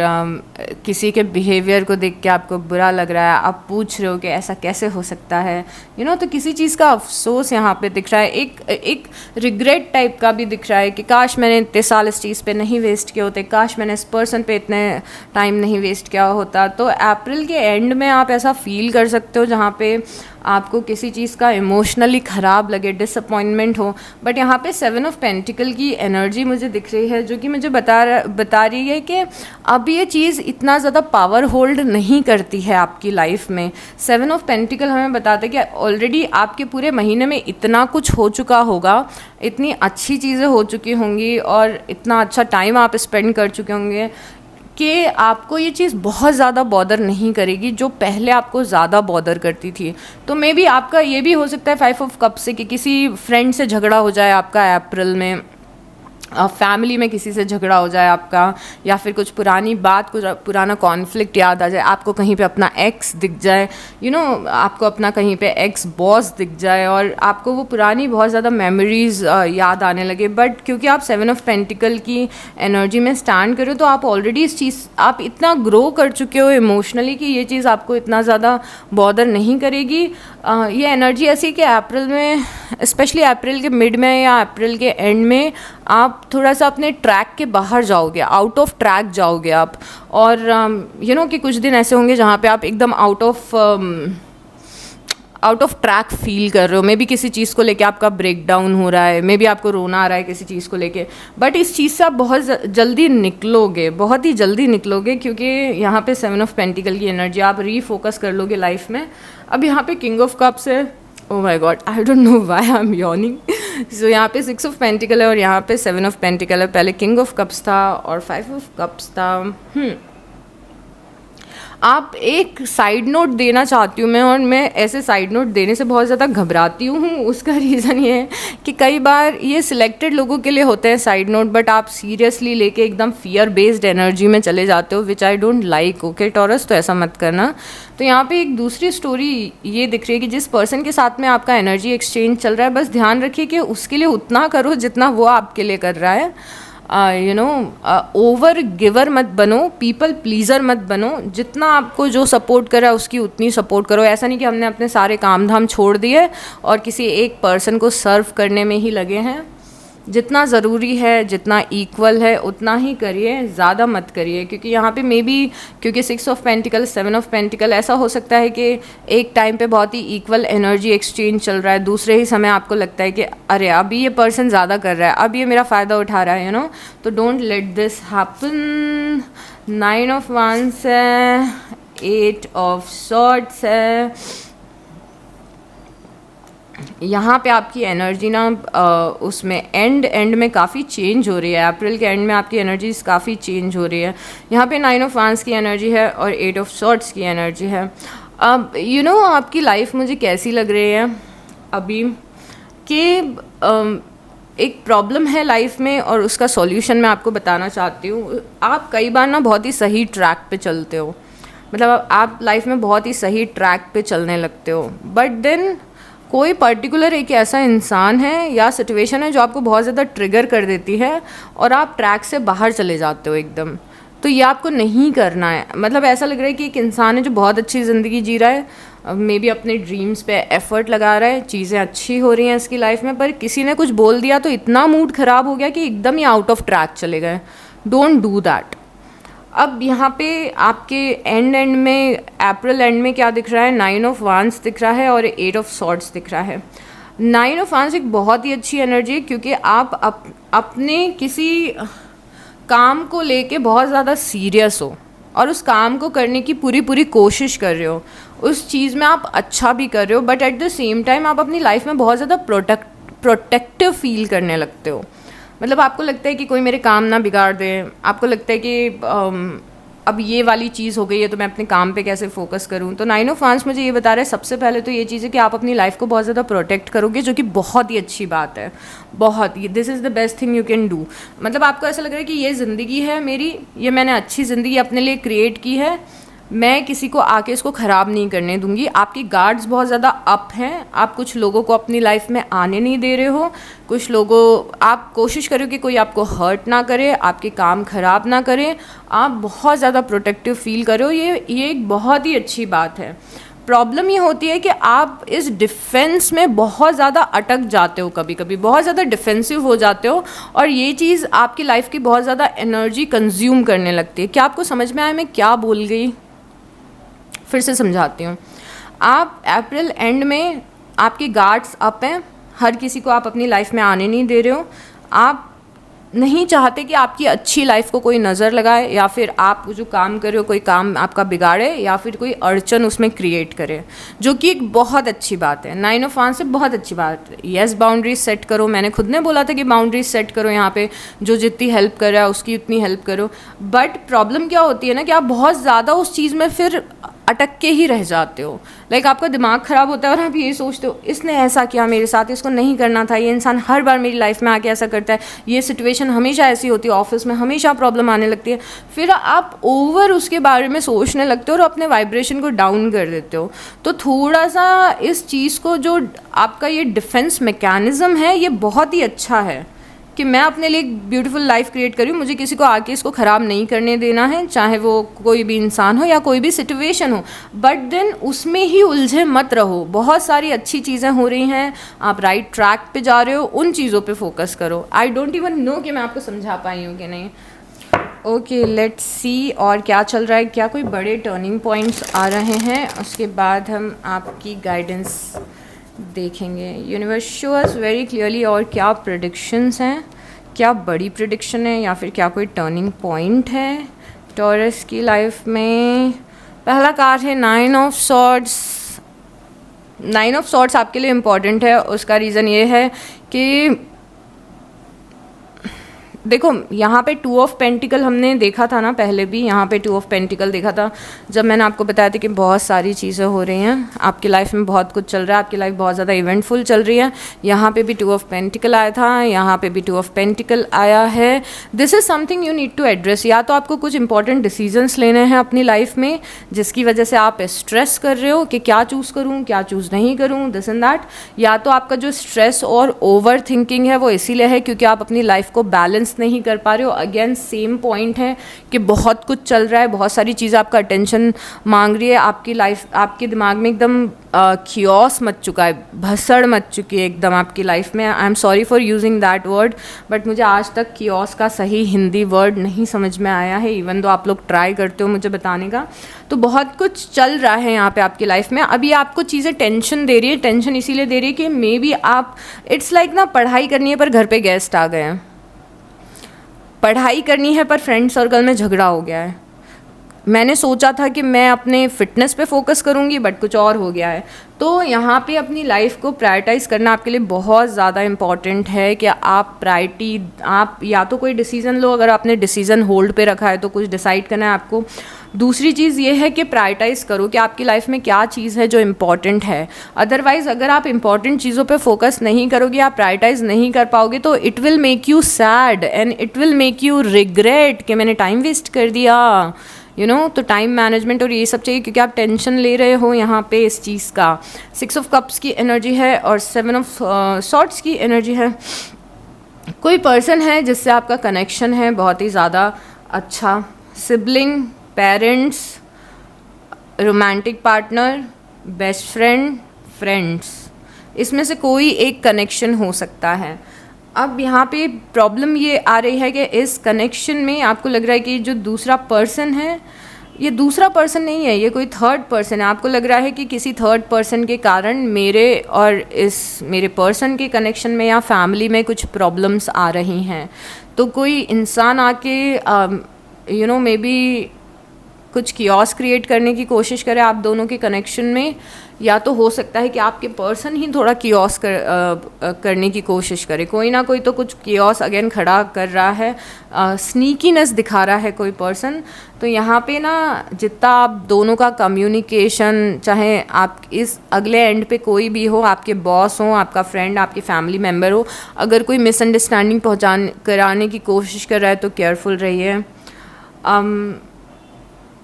किसी के बिहेवियर को देख के आपको बुरा लग रहा है, आप पूछ रहे हो कि ऐसा कैसे हो सकता है, तो किसी चीज़ का अफसोस यहाँ पे दिख रहा है। एक रिग्रेट टाइप का भी दिख रहा है कि काश मैंने इतने साल इस चीज़ पे नहीं वेस्ट किए होते, काश मैंने इस पर्सन पे इतने टाइम नहीं वेस्ट किया होता। तो अप्रैल के एंड में आप ऐसा फील कर सकते हो जहाँ पे आपको किसी चीज़ का इमोशनली ख़राब लगे, डिसअपॉइंटमेंट हो। बट यहाँ पे 7 ऑफ पेंटिकल की एनर्जी मुझे दिख रही है, जो कि मुझे बता रही है कि अब ये चीज़ इतना ज़्यादा पावर होल्ड नहीं करती है आपकी लाइफ में। 7 ऑफ पेंटिकल हमें बताता है कि ऑलरेडी आपके पूरे महीने में इतना कुछ हो चुका होगा, इतनी अच्छी चीज़ें हो चुकी होंगी और इतना अच्छा टाइम आप स्पेंड कर चुके होंगे कि आपको ये चीज़ बहुत ज़्यादा बॉदर नहीं करेगी, जो पहले आपको ज़्यादा बॉदर करती थी। तो मे बी आपका ये भी हो सकता है 5 ऑफ कप से कि किसी फ्रेंड से झगड़ा हो जाए आपका अप्रैल में, फैमिली में किसी से झगड़ा हो जाए आपका, या फिर कुछ पुरानी बात, कुछ पुराना कॉन्फ्लिक्ट याद आ जाए, आपको कहीं पे अपना एक्स दिख जाए, आपको अपना कहीं पे एक्स बॉस दिख जाए और आपको वो पुरानी बहुत ज़्यादा मेमोरीज याद आने लगे। बट क्योंकि आप 7 ऑफ पेंटिकल की एनर्जी में स्टैंड करो, तो आप ऑलरेडी इस चीज़, आप इतना ग्रो कर चुके हो इमोशनली कि ये चीज़ आपको इतना ज़्यादा बॉदर नहीं करेगी। ये एनर्जी ऐसी कि अप्रैल में, स्पेशली अप्रैल के मिड में या अप्रैल के एंड में, आप थोड़ा सा अपने ट्रैक के बाहर जाओगे, आउट ऑफ ट्रैक जाओगे आप। और कि कुछ दिन ऐसे होंगे जहाँ पे आप एकदम आउट ऑफ ट्रैक फील कर रहे हो। मे बी किसी चीज़ को लेके आपका ब्रेक डाउन हो रहा है, मे बी आपको रोना आ रहा है किसी चीज़ को लेके, बट इस चीज़ से आप बहुत जल्दी निकलोगे, बहुत ही जल्दी निकलोगे, क्योंकि यहाँ पे 7 ऑफ पेंटिकल की एनर्जी, आप रीफोकस कर लोगे लाइफ में। अब यहाँ पे किंग ऑफ कप्स है, oh my god, I don't know why I am yawning. So यहाँ पे 6 ऑफ पेंटिकल है और यहाँ पे 7 ऑफ पेंटिकल है। पहले किंग ऑफ कप्स था और 5 ऑफ कप्स था। आप एक साइड नोट देना चाहती हूँ मैं, और मैं ऐसे साइड नोट देने से बहुत ज़्यादा घबराती हूँ। उसका रीज़न ये है कि कई बार ये सिलेक्टेड लोगों के लिए होते हैं साइड नोट, बट आप सीरियसली लेके एकदम फियर बेस्ड एनर्जी में चले जाते हो, which I don't like. Okay Taurus, तो ऐसा मत करना। तो यहाँ पे एक दूसरी स्टोरी ये दिख रही है कि जिस पर्सन के साथ में आपका एनर्जी एक्सचेंज चल रहा है, बस ध्यान रखिए कि उसके लिए उतना करो जितना वो आपके लिए कर रहा है। ओवर गिवर मत बनो, पीपल प्लीज़र मत बनो। जितना आपको जो सपोर्ट कर रहा है उसकी उतनी सपोर्ट करो। ऐसा नहीं कि हमने अपने सारे काम धाम छोड़ दिए और किसी एक पर्सन को सर्व करने में ही लगे हैं। जितना ज़रूरी है, जितना इक्वल है, उतना ही करिए, ज़्यादा मत करिए। क्योंकि यहाँ पे मे बी, क्योंकि 6 ऑफ पेंटिकल, 7 ऑफ पेंटिकल, ऐसा हो सकता है कि एक टाइम पे बहुत ही इक्वल एनर्जी एक्सचेंज चल रहा है, दूसरे ही समय आपको लगता है कि अरे अभी ये पर्सन ज़्यादा कर रहा है, अब ये मेरा फ़ायदा उठा रहा है, तो don't let this happen. 9 of wands है, 8 ऑफ सॉर्ड्स है। यहाँ पे आपकी एनर्जी ना उसमें एंड में काफ़ी चेंज हो रही है। अप्रैल के एंड में आपकी एनर्जीज काफ़ी चेंज हो रही है। यहाँ पे 9 ऑफ वांड्स की एनर्जी है और 8 ऑफ सॉर्ड्स की एनर्जी है। अब आपकी लाइफ मुझे कैसी लग रही है अभी कि एक प्रॉब्लम है लाइफ में और उसका सॉल्यूशन मैं आपको बताना चाहती हूँ। आप कई बार ना बहुत ही सही ट्रैक पे चलते हो, मतलब आप लाइफ में बहुत ही सही ट्रैक पे चलने लगते हो, बट देन कोई पर्टिकुलर एक ऐसा इंसान है या सिचुएशन है जो आपको बहुत ज़्यादा ट्रिगर कर देती है और आप ट्रैक से बाहर चले जाते हो एकदम। तो ये आपको नहीं करना है। मतलब ऐसा लग रहा है कि एक इंसान है जो बहुत अच्छी ज़िंदगी जी रहा है, मे बी अपने ड्रीम्स पे एफर्ट लगा रहा है, चीज़ें अच्छी हो रही हैं इसकी लाइफ में, पर किसी ने कुछ बोल दिया तो इतना मूड ख़राब हो गया कि एकदम ही आउट ऑफ ट्रैक चले गए। Don't do that. अब यहाँ पे आपके एंड में, अप्रैल एंड में क्या दिख रहा है? 9 ऑफ वांड्स दिख रहा है और 8 ऑफ सॉर्ड्स दिख रहा है। 9 ऑफ वांड्स एक बहुत ही अच्छी एनर्जी है, क्योंकि आप अपने किसी काम को लेके बहुत ज़्यादा सीरियस हो और उस काम को करने की पूरी कोशिश कर रहे हो, उस चीज़ में आप अच्छा भी कर रहे हो, but at the same time आप अपनी लाइफ में बहुत ज़्यादा प्रोटेक्टिव फील करने लगते हो। मतलब आपको लगता है कि कोई मेरे काम ना बिगाड़ दे, आपको लगता है कि अब ये वाली चीज़ हो गई है तो मैं अपने काम पे कैसे फोकस करूँ। तो 9 ऑफ वांड्स मुझे ये बता रहा है, सबसे पहले तो ये चीज़ है कि आप अपनी लाइफ को बहुत ज़्यादा प्रोटेक्ट करोगे, जो कि बहुत ही अच्छी बात है। बहुत, this is the best thing you can do. मतलब आपको ऐसा लग रहा है कि ये ज़िंदगी है मेरी, ये मैंने अच्छी ज़िंदगी अपने लिए क्रिएट की है, मैं किसी को आके इसको ख़राब नहीं करने दूंगी। आपकी गार्ड्स बहुत ज़्यादा अप हैं, आप कुछ लोगों को अपनी लाइफ में आने नहीं दे रहे हो, कुछ लोगों, आप कोशिश करो कि कोई आपको हर्ट ना करे, आपके काम ख़राब ना करे, आप बहुत ज़्यादा प्रोटेक्टिव फील करो। ये एक बहुत ही अच्छी बात है। प्रॉब्लम ये होती है कि आप इस डिफेंस में बहुत ज़्यादा अटक जाते हो, कभी कभी बहुत ज़्यादा डिफेंसिव हो जाते हो, और ये चीज़ आपकी लाइफ की बहुत ज़्यादा एनर्जी कंज्यूम करने लगती है। क्या आपको समझ में आया मैं क्या बोल गई? फिर से समझाती हूँ। आप अप्रैल एंड में आपके गार्ड्स अप हैं, हर किसी को आप अपनी लाइफ में आने नहीं दे रहे हो, आप नहीं चाहते कि आपकी अच्छी लाइफ को कोई नज़र लगाए, या फिर आप जो काम कर रहे हो कोई काम आपका बिगाड़े, या फिर कोई अड़चन उसमें क्रिएट करे, जो कि एक बहुत अच्छी बात है। 9 ऑफ वांड्स से बहुत अच्छी बात है। येस, बाउंड्रीज सेट करो, मैंने खुद ने बोला था कि बाउंड्रीज सेट करो, यहाँ पे जो जितनी हेल्प कर रहा है उसकी उतनी हेल्प करो। बट प्रॉब्लम क्या होती है ना कि आप बहुत ज़्यादा उस चीज़ में फिर अटक के ही रह जाते हो। लाइक आपका दिमाग ख़राब होता है और आप ये सोचते हो इसने ऐसा किया मेरे साथ, इसको नहीं करना था, ये इंसान हर बार मेरी लाइफ में आके ऐसा करता है, ये सिचुएशन हमेशा ऐसी होती है, ऑफिस में हमेशा प्रॉब्लम आने लगती है। फिर आप ओवर उसके बारे में सोचने लगते हो और अपने वाइब्रेशन को डाउन कर देते हो। तो थोड़ा सा इस चीज़ को, जो आपका ये डिफेंस मैकेनिज़्म है, ये बहुत ही अच्छा है कि मैं अपने लिए एक ब्यूटीफुल लाइफ क्रिएट करी हूँ, मुझे किसी को आके इसको ख़राब नहीं करने देना है, चाहे वो कोई भी इंसान हो या कोई भी सिचुएशन हो। बट देन उसमें ही उलझे मत रहो, बहुत सारी अच्छी चीज़ें हो रही हैं, आप राइट ट्रैक पे जा रहे हो, उन चीज़ों पे फोकस करो। आई डोंट इवन नो कि मैं आपको समझा पाई हूँ कि नहीं। ओके, लेट्स सी और क्या चल रहा है, क्या कोई बड़े टर्निंग पॉइंट्स आ रहे हैं, उसके बाद हम आपकी गाइडेंस देखेंगे। Universe show us very clearly, और क्या प्रेडिक्शंस हैं, क्या बड़ी प्रेडिक्शन है या फिर क्या कोई टर्निंग पॉइंट है टॉरस की लाइफ में। पहला कार्ड है 9 ऑफ सॉर्ड्स। 9 ऑफ सॉर्ड्स आपके लिए इम्पॉर्टेंट है, उसका रीज़न ये है कि देखो यहाँ पे 2 ऑफ पेंटिकल हमने देखा था ना पहले भी, यहाँ पे 2 ऑफ पेंटिकल देखा था जब मैंने आपको बताया था कि बहुत सारी चीज़ें हो रही हैं आपकी लाइफ में, बहुत कुछ चल रहा है, आपकी लाइफ बहुत ज़्यादा इवेंटफुल चल रही है। यहाँ पे भी 2 ऑफ पेंटिकल आया था, यहाँ पे भी 2 ऑफ पेंटिकल आया है। This is something you need to address. या तो आपको कुछ इंपॉर्टेंट डिसीजंस लेने हैं अपनी लाइफ में जिसकी वजह से आप स्ट्रेस कर रहे हो कि क्या चूज़ करूँ, क्या चूज़ नहीं करूँ, दिस एंड दैट। या तो आपका जो स्ट्रेस और ओवर थिंकिंग है वो इसीलिए है क्योंकि आप अपनी लाइफ को बैलेंस नहीं कर पा रहे हो। अगेन सेम पॉइंट है कि बहुत कुछ चल रहा है, बहुत सारी चीज़ें आपका अटेंशन मांग रही है, आपकी लाइफ, आपके दिमाग में एकदम कियोस मच चुका है, भसड़ मच चुकी है एकदम आपकी लाइफ में। I am sorry for using that word, but मुझे आज तक कियोस का सही हिंदी वर्ड नहीं समझ में आया है, इवन दो आप लोग ट्राई करते हो मुझे बताने का। तो बहुत कुछ चल रहा है यहाँ पे आपकी लाइफ में। अभी आपको चीज़ें टेंशन दे रही है, टेंशन इसीलिए दे रही है कि मे बी आप, इट्स लाइक ना पढ़ाई करनी है पर घर पे गेस्ट आ गए हैं, पढ़ाई करनी है पर फ्रेंड सर्कल में झगड़ा हो गया है। मैंने सोचा था कि मैं अपने फिटनेस पे फोकस करूँगी बट कुछ और हो गया है। तो यहाँ पे अपनी लाइफ को प्रायोरिटाइज़ करना आपके लिए बहुत ज़्यादा इम्पॉर्टेंट है कि आप प्रायोरिटी, आप या तो कोई डिसीज़न लो, अगर आपने डिसीज़न होल्ड पे रखा है तो कुछ डिसाइड करना है आपको। दूसरी चीज़ ये है कि प्रायोरिटाइज़ करो कि आपकी लाइफ में क्या चीज़ है जो इम्पॉर्टेंट है। अदरवाइज़ अगर आप इम्पॉर्टेंट चीज़ों पे फोकस नहीं करोगे, आप प्रायोरिटाइज़ नहीं कर पाओगे, तो it will make you sad and it will make you regret कि मैंने टाइम वेस्ट कर दिया, यू नो। तो टाइम मैनेजमेंट और ये सब चाहिए क्योंकि आप टेंशन ले रहे हो यहाँ पे इस चीज़ का। 6 ऑफ कप्स की एनर्जी है और 7 ऑफ सॉर्ड्स की एनर्जी है। कोई पर्सन है जिससे आपका कनेक्शन है बहुत ही ज़्यादा अच्छा, sibling, parents, romantic partner, best friend, friends, इसमें से कोई एक कनेक्शन हो सकता है। अब यहाँ पे प्रॉब्लम ये आ रही है कि इस कनेक्शन में आपको लग रहा है कि जो दूसरा पर्सन है, ये दूसरा पर्सन नहीं है, ये कोई थर्ड पर्सन है। आपको लग रहा है कि किसी थर्ड पर्सन के कारण मेरे और इस मेरे पर्सन के कनेक्शन में या फैमिली में कुछ प्रॉब्लम्स आ रही हैं। तो कोई इंसान आके यू नो मे बी कुछ कियोस क्रिएट करने की कोशिश करे आप दोनों के कनेक्शन में, या तो हो सकता है कि आपके पर्सन ही थोड़ा कियोस करने की कोशिश करे। कोई ना कोई तो कुछ कियोस अगेन खड़ा कर रहा है, स्नीकीनेस दिखा रहा है कोई पर्सन। तो यहाँ पे ना जितना आप दोनों का कम्युनिकेशन, चाहे आप इस अगले एंड पे कोई भी हो, आपके बॉस हो, आपका फ्रेंड, आपके फैमिली मेम्बर हो, अगर कोई मिसअंडरस्टैंडिंग कराने की कोशिश कर रहा है तो केयरफुल रहिए।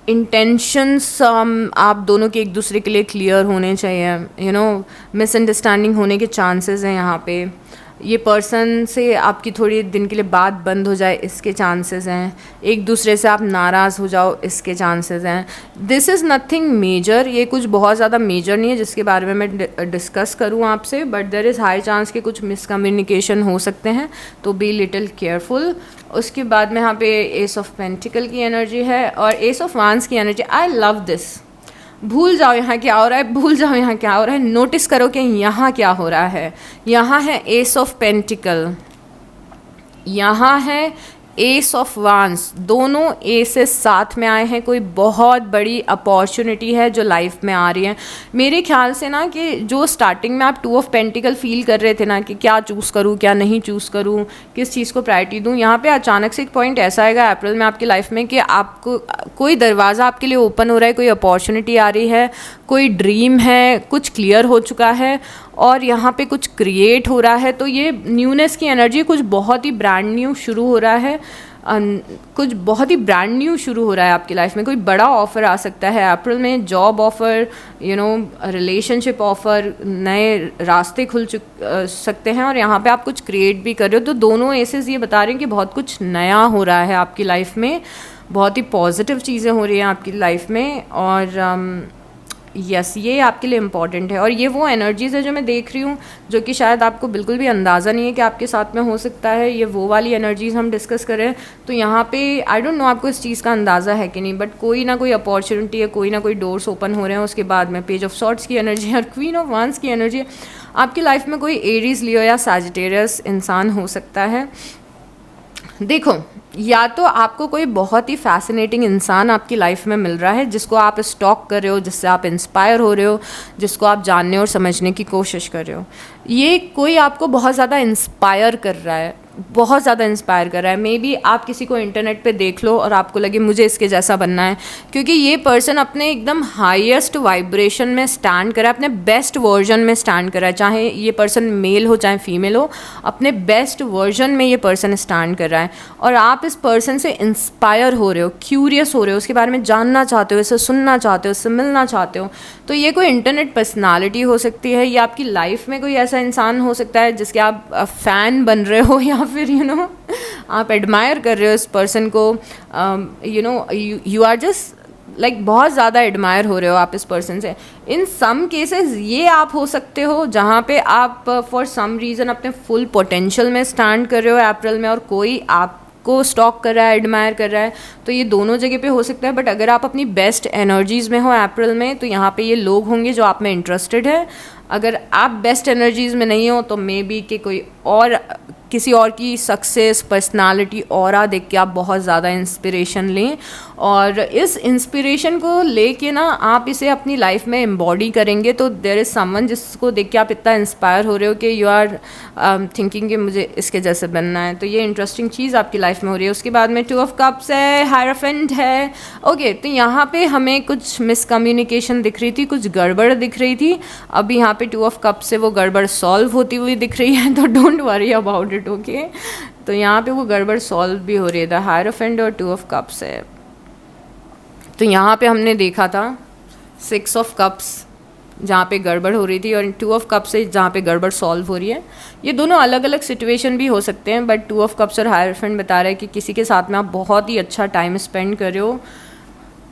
इंटेंशंस आप दोनों के एक दूसरे के लिए क्लियर होने चाहिए, यू नो। मिसअंडरस्टैंडिंग होने के चांसेस हैं यहाँ पे। ये पर्सन से आपकी थोड़ी दिन के लिए बात बंद हो जाए, इसके चांसेस हैं। एक दूसरे से आप नाराज़ हो जाओ, इसके चांसेस हैं। दिस इज़ नथिंग मेजर, ये कुछ बहुत ज़्यादा मेजर नहीं है जिसके बारे में मैं डिस्कस करूँ आपसे, but there is high chance कि कुछ मिसकम्युनिकेशन हो सकते हैं, तो बी लिटिल केयरफुल। उसके बाद में यहाँ पे एस ऑफ पेंटिकल की एनर्जी है और एस ऑफ वांड्स की एनर्जी। आई लव दिस, भूल जाओ यहाँ क्या हो रहा है, भूल जाओ यहाँ क्या हो रहा है, नोटिस करो कि यहाँ क्या हो रहा है। यहाँ है एस ऑफ पेंटिकल, यहाँ है एस ऑफ वांस, दोनों एसेस साथ में आए हैं। कोई बहुत बड़ी अपॉर्चुनिटी है जो लाइफ में आ रही है। मेरे ख्याल से ना कि जो स्टार्टिंग में आप टू ऑफ पेंटिकल फील कर रहे थे ना कि क्या चूज़ करूँ क्या नहीं चूज़ करूँ, किस चीज़ को प्रायोरिटी दूँ, यहाँ पे अचानक से एक पॉइंट ऐसा आएगा अप्रैल में आपकी लाइफ में कि आपको कोई दरवाज़ा आपके लिए ओपन हो रहा है, कोई अपॉर्चुनिटी आ रही है, कोई ड्रीम है, कुछ क्लियर हो चुका है और यहाँ पे कुछ क्रिएट हो रहा है। तो ये न्यूनेस की एनर्जी, कुछ बहुत ही ब्रांड न्यू शुरू हो रहा है, कुछ बहुत ही ब्रांड न्यू शुरू हो रहा है आपकी लाइफ में। कोई बड़ा ऑफ़र आ सकता है अप्रैल में, जॉब ऑफ़र, रिलेशनशिप ऑफ़र, नए रास्ते खुल सकते हैं और यहाँ पे आप कुछ क्रिएट भी कर रहे हो। तो दोनों एसेस ये बता रहे हैं कि बहुत कुछ नया हो रहा है आपकी लाइफ में, बहुत ही पॉजिटिव चीज़ें हो रही हैं आपकी लाइफ में। और यस, ये आपके लिए इम्पॉर्टेंट है। और ये वो एनर्जीज़ है जो मैं देख रही हूँ, जो कि शायद आपको बिल्कुल भी अंदाज़ा नहीं है कि आपके साथ में हो सकता है। ये वो वाली एनर्जीज़ हम डिस्कस करें तो यहाँ पे आई डोंट नो आपको इस चीज़ का अंदाज़ा है कि नहीं, बट कोई ना कोई अपॉर्चुनिटी है, कोई ना कोई डोर्स ओपन हो रहे हैं। उसके बाद में पेज ऑफ सॉर्ट्स की एनर्जी है और क्वीन ऑफ वांस की एनर्जी है। आपकी लाइफ में कोई एरीज, लियो या सैजिटेरियस इंसान हो सकता है। देखो, या तो आपको कोई बहुत ही फैसिनेटिंग इंसान आपकी लाइफ में मिल रहा है जिसको आप स्टॉक कर रहे हो, जिससे आप इंस्पायर हो रहे हो, जिसको आप जानने और समझने की कोशिश कर रहे हो। ये कोई आपको बहुत ज़्यादा इंस्पायर कर रहा है, बहुत ज़्यादा इंस्पायर कर रहा है। मे बी आप किसी को इंटरनेट पे देख लो और आपको लगे मुझे इसके जैसा बनना है, क्योंकि ये पर्सन अपने एकदम हाईएस्ट वाइब्रेशन में स्टैंड कर रहा है, अपने बेस्ट वर्जन में स्टैंड कर रहा है। चाहे ये पर्सन मेल हो चाहे फीमेल हो, अपने बेस्ट वर्जन में ये पर्सन स्टैंड कर रहा है और आप इस पर्सन से इंस्पायर हो रहे हो, क्यूरियस हो रहे हो, उसके बारे में जानना चाहते हो, इसे सुनना चाहते हो, इससे मिलना चाहते हो। तो ये कोई इंटरनेट पर्सनालिटी हो सकती है, या आपकी लाइफ में कोई ऐसा इंसान हो सकता है जिसके आप फ़ैन बन रहे हो, या फिर आप एडमायर कर रहे हो इस पर्सन को। यू आर जस्ट लाइक बहुत ज़्यादा एडमायर हो रहे हो आप इस पर्सन से। इन सम केसेस ये आप हो सकते हो जहाँ पे आप फॉर सम रीज़न अपने फुल पोटेंशियल में स्टैंड कर रहे हो अप्रैल में और कोई आपको स्टॉक कर रहा है, एडमायर कर रहा है। तो ये दोनों जगह पे हो सकता है। बट अगर आप अपनी बेस्ट एनर्जीज़ में हो अप्रैल में, तो यहाँ पे ये लोग होंगे जो आप में इंटरेस्टेड है। अगर आप बेस्ट एनर्जीज़ में नहीं हो तो मे बी कि कोई और, किसी और की सक्सेस, पर्सनालिटी, ऑरा देख के आप बहुत ज़्यादा इंस्पिरेशन लें और इस इंस्पिरेशन को लेके ना आप इसे अपनी लाइफ में एम्बॉडी करेंगे। तो देयर इज़ समवन जिसको देख के आप इतना इंस्पायर हो रहे हो कि यू आर थिंकिंग कि मुझे इसके जैसे बनना है। तो ये इंटरेस्टिंग चीज़ आपकी लाइफ में हो रही है। उसके बाद में टू ऑफ कप्स है, हायराफेंट है। ओके, तो यहाँ पे हमें कुछ मिसकम्युनिकेशन दिख रही थी, कुछ गड़बड़ दिख रही थी। अभी यहाँ पे टू ऑफ कप्स से वो गड़बड़ सॉल्व होती हुई दिख रही है, तो don't worry about it. Okay, तो यहाँ पे वो गड़बड़ सॉल्व भी हो रही है। हायराफेंट और टू ऑफ कप्स है। तो यहाँ पे हमने देखा था 6 ऑफ कप्स जहाँ पे गड़बड़ हो रही थी और 2 ऑफ कप्स से जहाँ पे गड़बड़ सॉल्व हो रही है। ये दोनों अलग अलग सिचुएशन भी हो सकते हैं, बट 2 ऑफ कप्स और हायराफेंट बता रहा है कि किसी के साथ में आप बहुत ही अच्छा टाइम स्पेंड कर रहे हो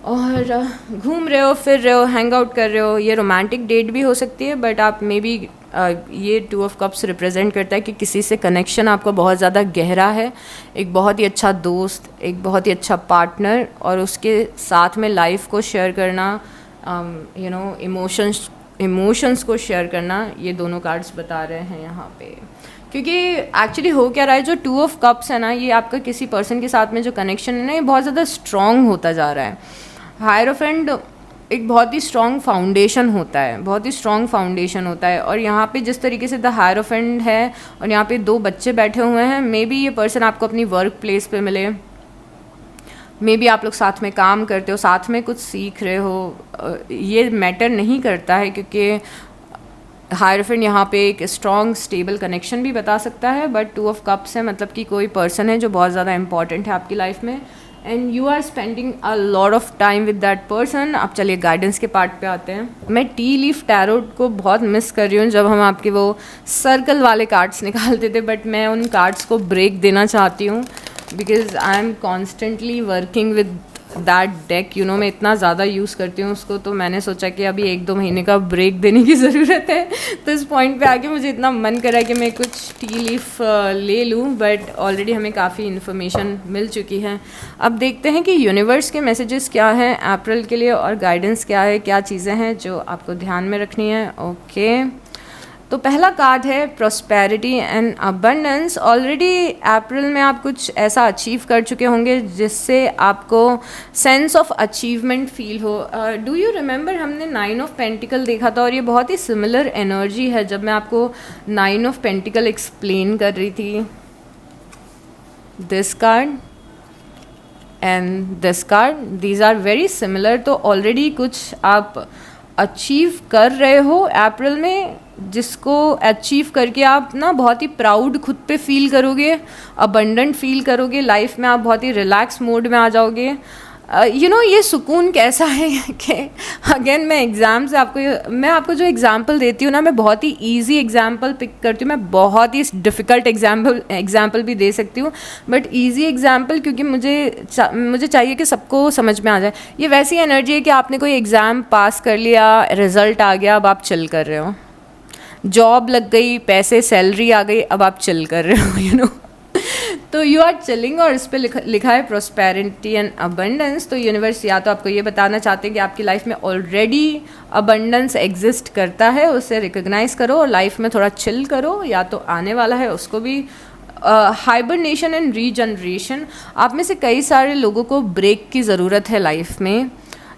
और घूम रहे हो, फिर रहे हो, हैंग आउट कर रहे हो। ये रोमांटिक डेट भी हो सकती है, बट आप मे बी ये 2 ऑफ कप्स रिप्रेजेंट करता है कि किसी से कनेक्शन आपका बहुत ज़्यादा गहरा है, एक बहुत ही अच्छा दोस्त, एक बहुत ही अच्छा पार्टनर, और उसके साथ में लाइफ को शेयर करना, इमोशंस को शेयर करना। ये दोनों कार्ड्स बता रहे हैं यहाँ पे, क्योंकि एक्चुअली हो क्या रहा है, जो 2 ऑफ कप्स है ना, ये आपका किसी पर्सन के साथ में जो कनेक्शन है ना, ये बहुत ज़्यादा स्ट्रॉन्ग होता जा रहा है। हायराफेंट एक बहुत ही स्ट्रॉन्ग फाउंडेशन होता है, बहुत ही स्ट्रॉन्ग फाउंडेशन होता है। और यहाँ पे जिस तरीके से द हायराफेंट है और यहाँ पे 2 बच्चे बैठे हुए हैं, मे बी ये पर्सन आपको अपनी वर्क प्लेस पे मिले, मे बी आप लोग साथ में काम करते हो, साथ में कुछ सीख रहे हो। ये मैटर नहीं करता है, क्योंकि हायराफेंट यहाँ पे एक स्ट्रॉन्ग स्टेबल कनेक्शन भी बता सकता है। बट 2 ऑफ कप्स है, मतलब कि कोई पर्सन है जो बहुत ज़्यादा इंपॉर्टेंट है आपकी लाइफ में, and you are spending a lot of time with that person. अब चलिए गाइडेंस के पार्ट पे आते हैं। मैं टी लीफ टैरोट को बहुत मिस कर रही हूँ जब हम आपके वो सर्कल वाले कार्ड्स निकालते थे, बट मैं उन कार्ड्स को ब्रेक देना चाहती हूँ, because I am constantly working with that deck, you know मैं इतना ज़्यादा यूज़ करती हूँ उसको, तो मैंने सोचा कि अभी 1-2 महीने का ब्रेक देने की ज़रूरत है। तो इस पॉइंट पे आके मुझे इतना मन करा कि मैं कुछ टी लीफ ले लूँ, बट ऑलरेडी हमें काफ़ी इन्फॉर्मेशन मिल चुकी है। अब देखते हैं कि यूनिवर्स के मैसेजेस क्या हैं अप्रैल के लिए और गाइडेंस क्या है, क्या चीज़ें हैं जो आपको ध्यान में रखनी है। ओके, तो पहला कार्ड है प्रॉस्पेरिटी एंड अबंडेंस। ऑलरेडी अप्रैल में आप कुछ ऐसा अचीव कर चुके होंगे जिससे आपको सेंस ऑफ अचीवमेंट फील हो। डू यू रिमेंबर हमने 9 ऑफ पेंटिकल देखा था, और ये बहुत ही सिमिलर एनर्जी है जब मैं आपको 9 ऑफ पेंटिकल एक्सप्लेन कर रही थी। This card and this card, these are very similar. तो ऑलरेडी कुछ आप अचीव कर रहे हो अप्रैल में, जिसको अचीव करके आप ना बहुत ही प्राउड खुद पे फील करोगे, अबंडेंट फील करोगे, लाइफ में आप बहुत ही रिलैक्स मोड में आ जाओगे। यू नो ये सुकून कैसा है कि अगेन मैं आपको जो एग्जांपल देती हूँ ना, मैं बहुत ही इजी एग्जांपल पिक करती हूँ। मैं बहुत ही डिफ़िकल्ट एग्जांपल भी दे सकती हूँ, बट इजी एग्जांपल क्योंकि मुझे चाहिए कि सबको समझ में आ जाए। ये वैसी एनर्जी है कि आपने कोई एग्ज़ाम पास कर लिया, रिज़ल्ट आ गया, अब आप चिल कर रहे हो, जॉब लग गई, पैसे सैलरी आ गई, अब आप चिल कर रहे हो, यू नो तो यू आर चिलिंग, और इस पर लिखा है प्रॉस्पेरिटी एंड अबंडेंस। तो यूनिवर्स या तो आपको ये बताना चाहते हैं कि आपकी लाइफ में ऑलरेडी अबंडेंस एग्जिस्ट करता है, उसे रिकग्नाइज करो और लाइफ में थोड़ा चिल करो, या तो आने वाला है उसको भी। हाइबरनेशन एंड रीजनरेशन, आप में से कई सारे लोगों को ब्रेक की ज़रूरत है लाइफ में।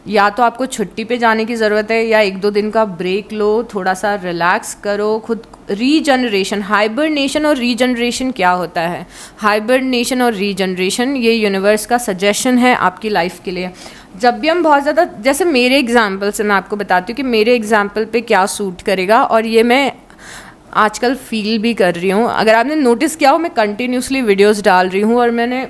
या तो आपको छुट्टी पे जाने की ज़रूरत है, या 1-2 दिन का ब्रेक लो, थोड़ा सा रिलैक्स करो खुद। रीजनरेशन, हाइबरनेशन और रीजनरेशन क्या होता है? हाइबरनेशन और रीजनरेशन ये यूनिवर्स का सजेशन है आपकी लाइफ के लिए। जब भी हम बहुत ज़्यादा, जैसे मेरे एग्जाम्पल से मैं आपको बताती हूँ कि मेरे एग्जाम्पल पे क्या सूट करेगा, और ये मैं आजकल फील भी कर रही हूँ। अगर आपने नोटिस किया हो, मैं कंटिन्यूसली वीडियोज़ डाल रही हूँ, और मैंने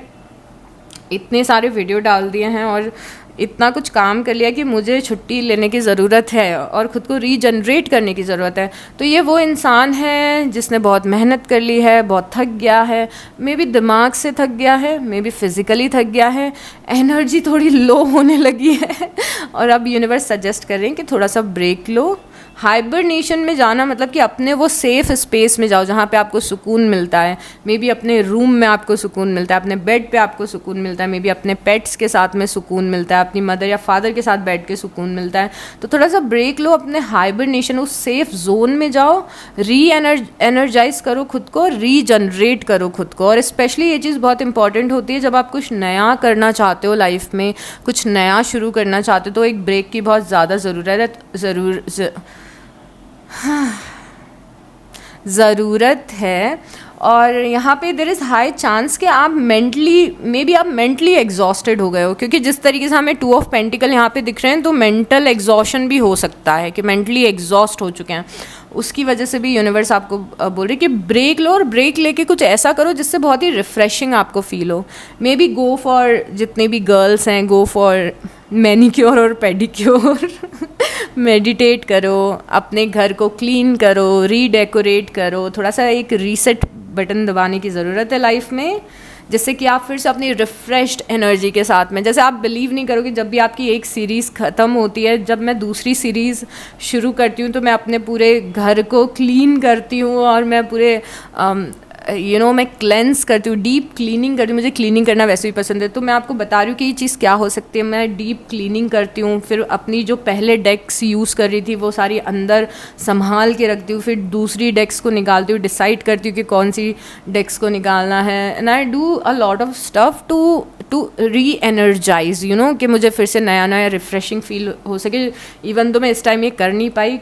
इतने सारे वीडियो डाल दिए हैं और इतना कुछ काम कर लिया कि मुझे छुट्टी लेने की ज़रूरत है और ख़ुद को रीजनरेट करने की ज़रूरत है। तो ये वो इंसान है जिसने बहुत मेहनत कर ली है, बहुत थक गया है, मे बी दिमाग से थक गया है, मे बी फिज़िकली थक गया है, एनर्जी थोड़ी लो होने लगी है और अब यूनिवर्स सजेस्ट कर रहे हैं कि थोड़ा सा ब्रेक लो। हाइबरनेशन में जाना मतलब कि अपने वो सेफ़ स्पेस में जाओ जहाँ पे आपको सुकून मिलता है। मे बी अपने रूम में आपको सुकून मिलता है, अपने बेड पे आपको सुकून मिलता है, मे बी अपने पेट्स के साथ में सुकून मिलता है, अपनी मदर या फादर के साथ बैठ के सुकून मिलता है। तो थोड़ा सा ब्रेक लो, अपने हाइबरनेशन, उस सेफ़ जोन में जाओ, एनर्जाइज करो खुद को, रीजनरेट करो खुद को। और स्पेशली ये चीज़ बहुत इंपॉर्टेंट होती है जब आप कुछ नया करना चाहते हो लाइफ में, कुछ नया शुरू करना चाहते हो, तो एक ब्रेक की बहुत ज़्यादा ज़रूरत है। और यहाँ पे देयर इज़ हाई चांस कि आप मेंटली एग्जॉस्टेड हो गए हो, क्योंकि जिस तरीके से हमें 2 ऑफ पेंटिकल यहाँ पे दिख रहे हैं, तो मेंटल एग्जॉशन भी हो सकता है कि मेंटली एग्जॉस्ट हो चुके हैं। उसकी वजह से भी यूनिवर्स आपको बोल रही है कि ब्रेक लो, और ब्रेक लेके कुछ ऐसा करो जिससे बहुत ही रिफ़्रेशिंग आपको फील हो। मे बी गो फॉर, जितने भी गर्ल्स हैं, गो फॉर मैनिक्योर और पेडिक्योर मेडिटेट करो, अपने घर को क्लीन करो, रीडेकोरेट करो, थोड़ा सा एक रीसेट बटन दबाने की ज़रूरत है लाइफ में, जिससे कि आप फिर से अपनी रिफ़्रेश्ड एनर्जी के साथ में, जैसे आप बिलीव नहीं करोगे, जब भी आपकी एक सीरीज़ ख़त्म होती है, जब मैं दूसरी सीरीज़ शुरू करती हूँ तो मैं अपने पूरे घर को क्लीन करती हूँ, और मैं पूरे मैं क्लेंस करती हूँ, डीप क्लीनिंग करती हूँ। मुझे क्लीनिंग करना वैसे भी पसंद है, तो मैं आपको बता रही हूँ कि ये चीज़ क्या हो सकती है। मैं डीप क्लीनिंग करती हूँ, फिर अपनी जो पहले डेक्स यूज़ कर रही थी वो सारी अंदर संभाल के रखती हूँ, फिर दूसरी डेक्स को निकालती हूँ, डिसाइड करती हूँ कि कौन सी डेक्स को निकालना है, and I do a lot of stuff to reenergize, कि मुझे फिर से नया रिफ़्रेशिंग फील हो सके। इवन तो मैं इस टाइम ये कर नहीं पाई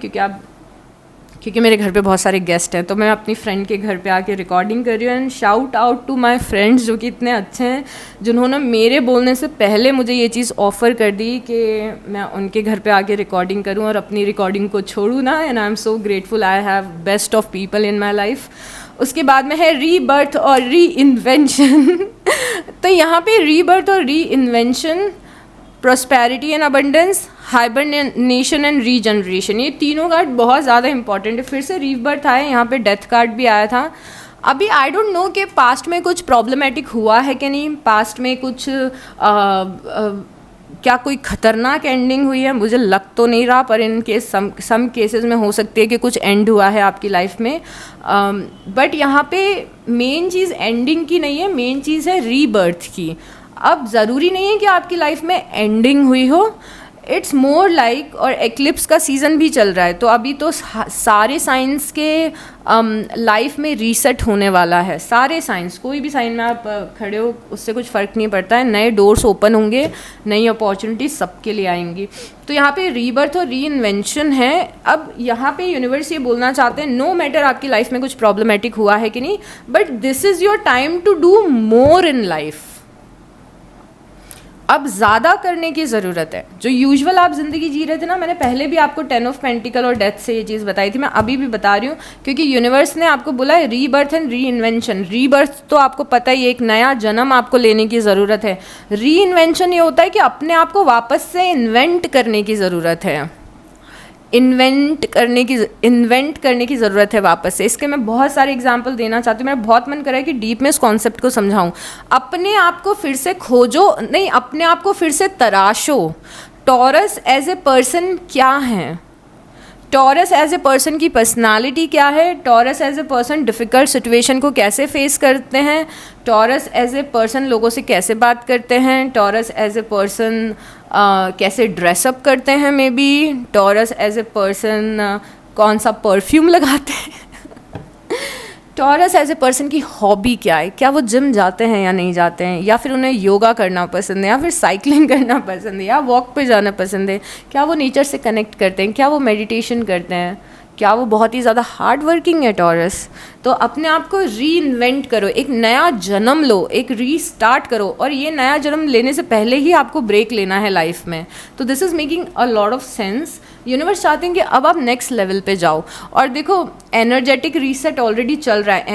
क्योंकि मेरे घर पे बहुत सारे गेस्ट हैं, तो मैं अपनी फ्रेंड के घर पे आके रिकॉर्डिंग कर रही हूँ। And shout out to my friends जो कि इतने अच्छे हैं, जिन्होंने मेरे बोलने से पहले मुझे ये चीज़ ऑफ़र कर दी कि मैं उनके घर पे आके रिकॉर्डिंग करूँ और अपनी रिकॉर्डिंग को छोड़ूँ ना। And I am so grateful, I have best of people in my life. उसके बाद में है रीबर्थ और री इन्वेंशन तो यहाँ पे रीबर्थ और री invention, prosperity and abundance, hibernation and regeneration, ये तीनों कार्ड बहुत ज़्यादा इंपॉर्टेंट है। फिर से रीबर्थ आया, यहाँ पे डेथ कार्ड भी आया था। अभी आई डोंट नो कि पास्ट में कुछ प्रॉब्लमेटिक हुआ है कि नहीं, पास्ट में कुछ क्या कोई ख़तरनाक एंडिंग हुई है, मुझे लग तो नहीं रहा, पर इन केस सम केसेस में हो सकती है कि कुछ एंड हुआ है आपकी लाइफ में. बट यहाँ पे मेन चीज़ एंडिंग की नहीं है, मेन चीज़ है रीबर्थ की. अब ज़रूरी नहीं है कि आपकी लाइफ में एंडिंग हुई हो, इट्स मोर लाइक, और एक्लिप्स का सीज़न भी चल रहा है, तो अभी तो सारे साइंस के लाइफ में रीसेट होने वाला है. सारे साइंस, कोई भी साइन में आप खड़े हो उससे कुछ फ़र्क नहीं पड़ता है. नए डोर्स ओपन होंगे, नई अपॉर्चुनिटीज सबके लिए आएंगी. तो यहाँ पे रीबर्थ और री इन्वेंशन है. अब यहाँ पे यूनिवर्स ये बोलना चाहते हैं, नो मैटर आपकी लाइफ में कुछ प्रॉब्लमेटिक हुआ है कि नहीं, but this is your time to do more in life. अब ज़्यादा करने की ज़रूरत है. जो यूजुअल आप ज़िंदगी जी रहे थे ना, मैंने पहले भी आपको 10 ऑफ पेंटिकल और डेथ से ये चीज़ बताई थी, मैं अभी भी बता रही हूँ, क्योंकि यूनिवर्स ने आपको बोला है rebirth and re invention. Rebirth तो आपको पता ही है, एक नया जन्म आपको लेने की ज़रूरत है. री इन्वेंशन ये होता है कि अपने आप को वापस से इन्वेंट करने की ज़रूरत है. इन्वेंट करने की ज़रूरत है वापस से. इसके मैं बहुत सारे एग्जांपल देना चाहती हूँ. मेरा बहुत मन कर रहा है कि डीप में इस कॉन्सेप्ट को समझाऊँ. अपने आप को फिर से खोजो, नहीं, अपने आप को फिर से तराशो. टॉरस एज ए पर्सन क्या है, टॉरस एज ए पर्सन की पर्सनालिटी क्या है, Taurus as a person difficult situation को कैसे फेस करते हैं, टॉरस एज ए पर्सन लोगों से कैसे बात करते हैं, टॉरस एज ए पर्सन कैसे ड्रेसअप करते हैं, maybe Taurus as a person कौन सा परफ्यूम लगाते हैं, टॉरस एज ए पर्सन की हॉबी क्या है, क्या वो जिम जाते हैं या नहीं जाते हैं, या फिर उन्हें योगा करना पसंद है, या फिर साइकिलिंग करना पसंद है, या वॉक पे जाना पसंद है, क्या वो नेचर से कनेक्ट करते हैं, क्या वो मेडिटेशन करते हैं, क्या वो बहुत ही ज़्यादा हार्ड वर्किंग है टॉरस. तो अपने आप को री इन्वेंट करो, एक नया जन्म लो, एक रीस्टार्ट करो. और ये नया जन्म लेने से पहले ही आपको ब्रेक लेना है लाइफ में. तो this is making a lot of sense. Universe चाहते हैं कि अब आप नेक्स्ट लेवल पे जाओ. और देखो, एनर्जेटिक रीसेट ऑलरेडी चल रहा है.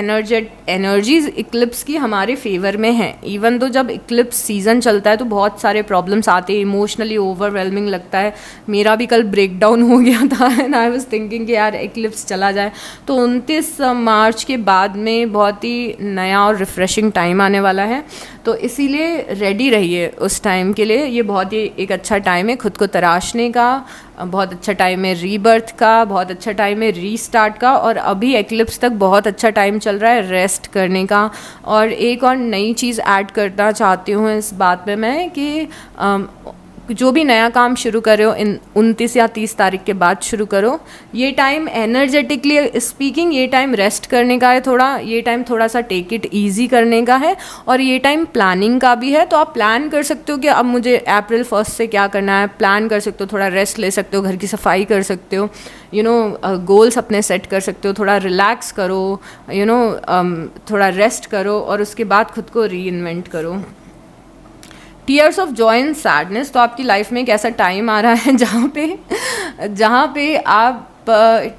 एनर्जीज इक्लिप्स की हमारे फेवर में है. इवन तो जब इक्लिप्स सीजन चलता है तो बहुत सारे प्रॉब्लम्स आते हैं, इमोशनली ओवरवेलमिंग लगता है. मेरा भी कल ब्रेक डाउन हो गया था एंड आई वाज थिंकिंग कि यार इक्लिप्स चला जाए. तो 29 मार्च के बाद में बहुत ही नया और रिफ़्रेशिंग टाइम आने वाला है. तो इसीलिए रेडी रहिए उस टाइम के लिए. ये बहुत ही एक अच्छा टाइम है खुद को तराशने का, बहुत अच्छा टाइम है रीबर्थ का, बहुत अच्छा टाइम है रीस्टार्ट का. और अभी एक्लिप्स तक बहुत अच्छा टाइम चल रहा है रेस्ट करने का. और एक और नई चीज़ ऐड करना चाहती हूँ इस बात में मैं कि जो भी नया काम शुरू कर रहे हो, इन 29 या 30 तारीख के बाद शुरू करो. ये टाइम एनर्जेटिकली स्पीकिंग, ये टाइम रेस्ट करने का है थोड़ा, ये टाइम थोड़ा सा टेक इट ईजी करने का है, और ये टाइम प्लानिंग का भी है. तो आप प्लान कर सकते हो कि अब मुझे अप्रैल 1 से क्या करना है, प्लान कर सकते हो, थोड़ा रेस्ट ले सकते हो, घर की सफाई कर सकते हो, गोल्स अपने सेट कर सकते हो, थोड़ा रिलैक्स करो, थोड़ा रेस्ट करो, और उसके बाद खुद को री इन्वेंट करो. Tears of joy and sadness. तो आपकी लाइफ में एक ऐसा टाइम आ रहा है जहाँ पे आप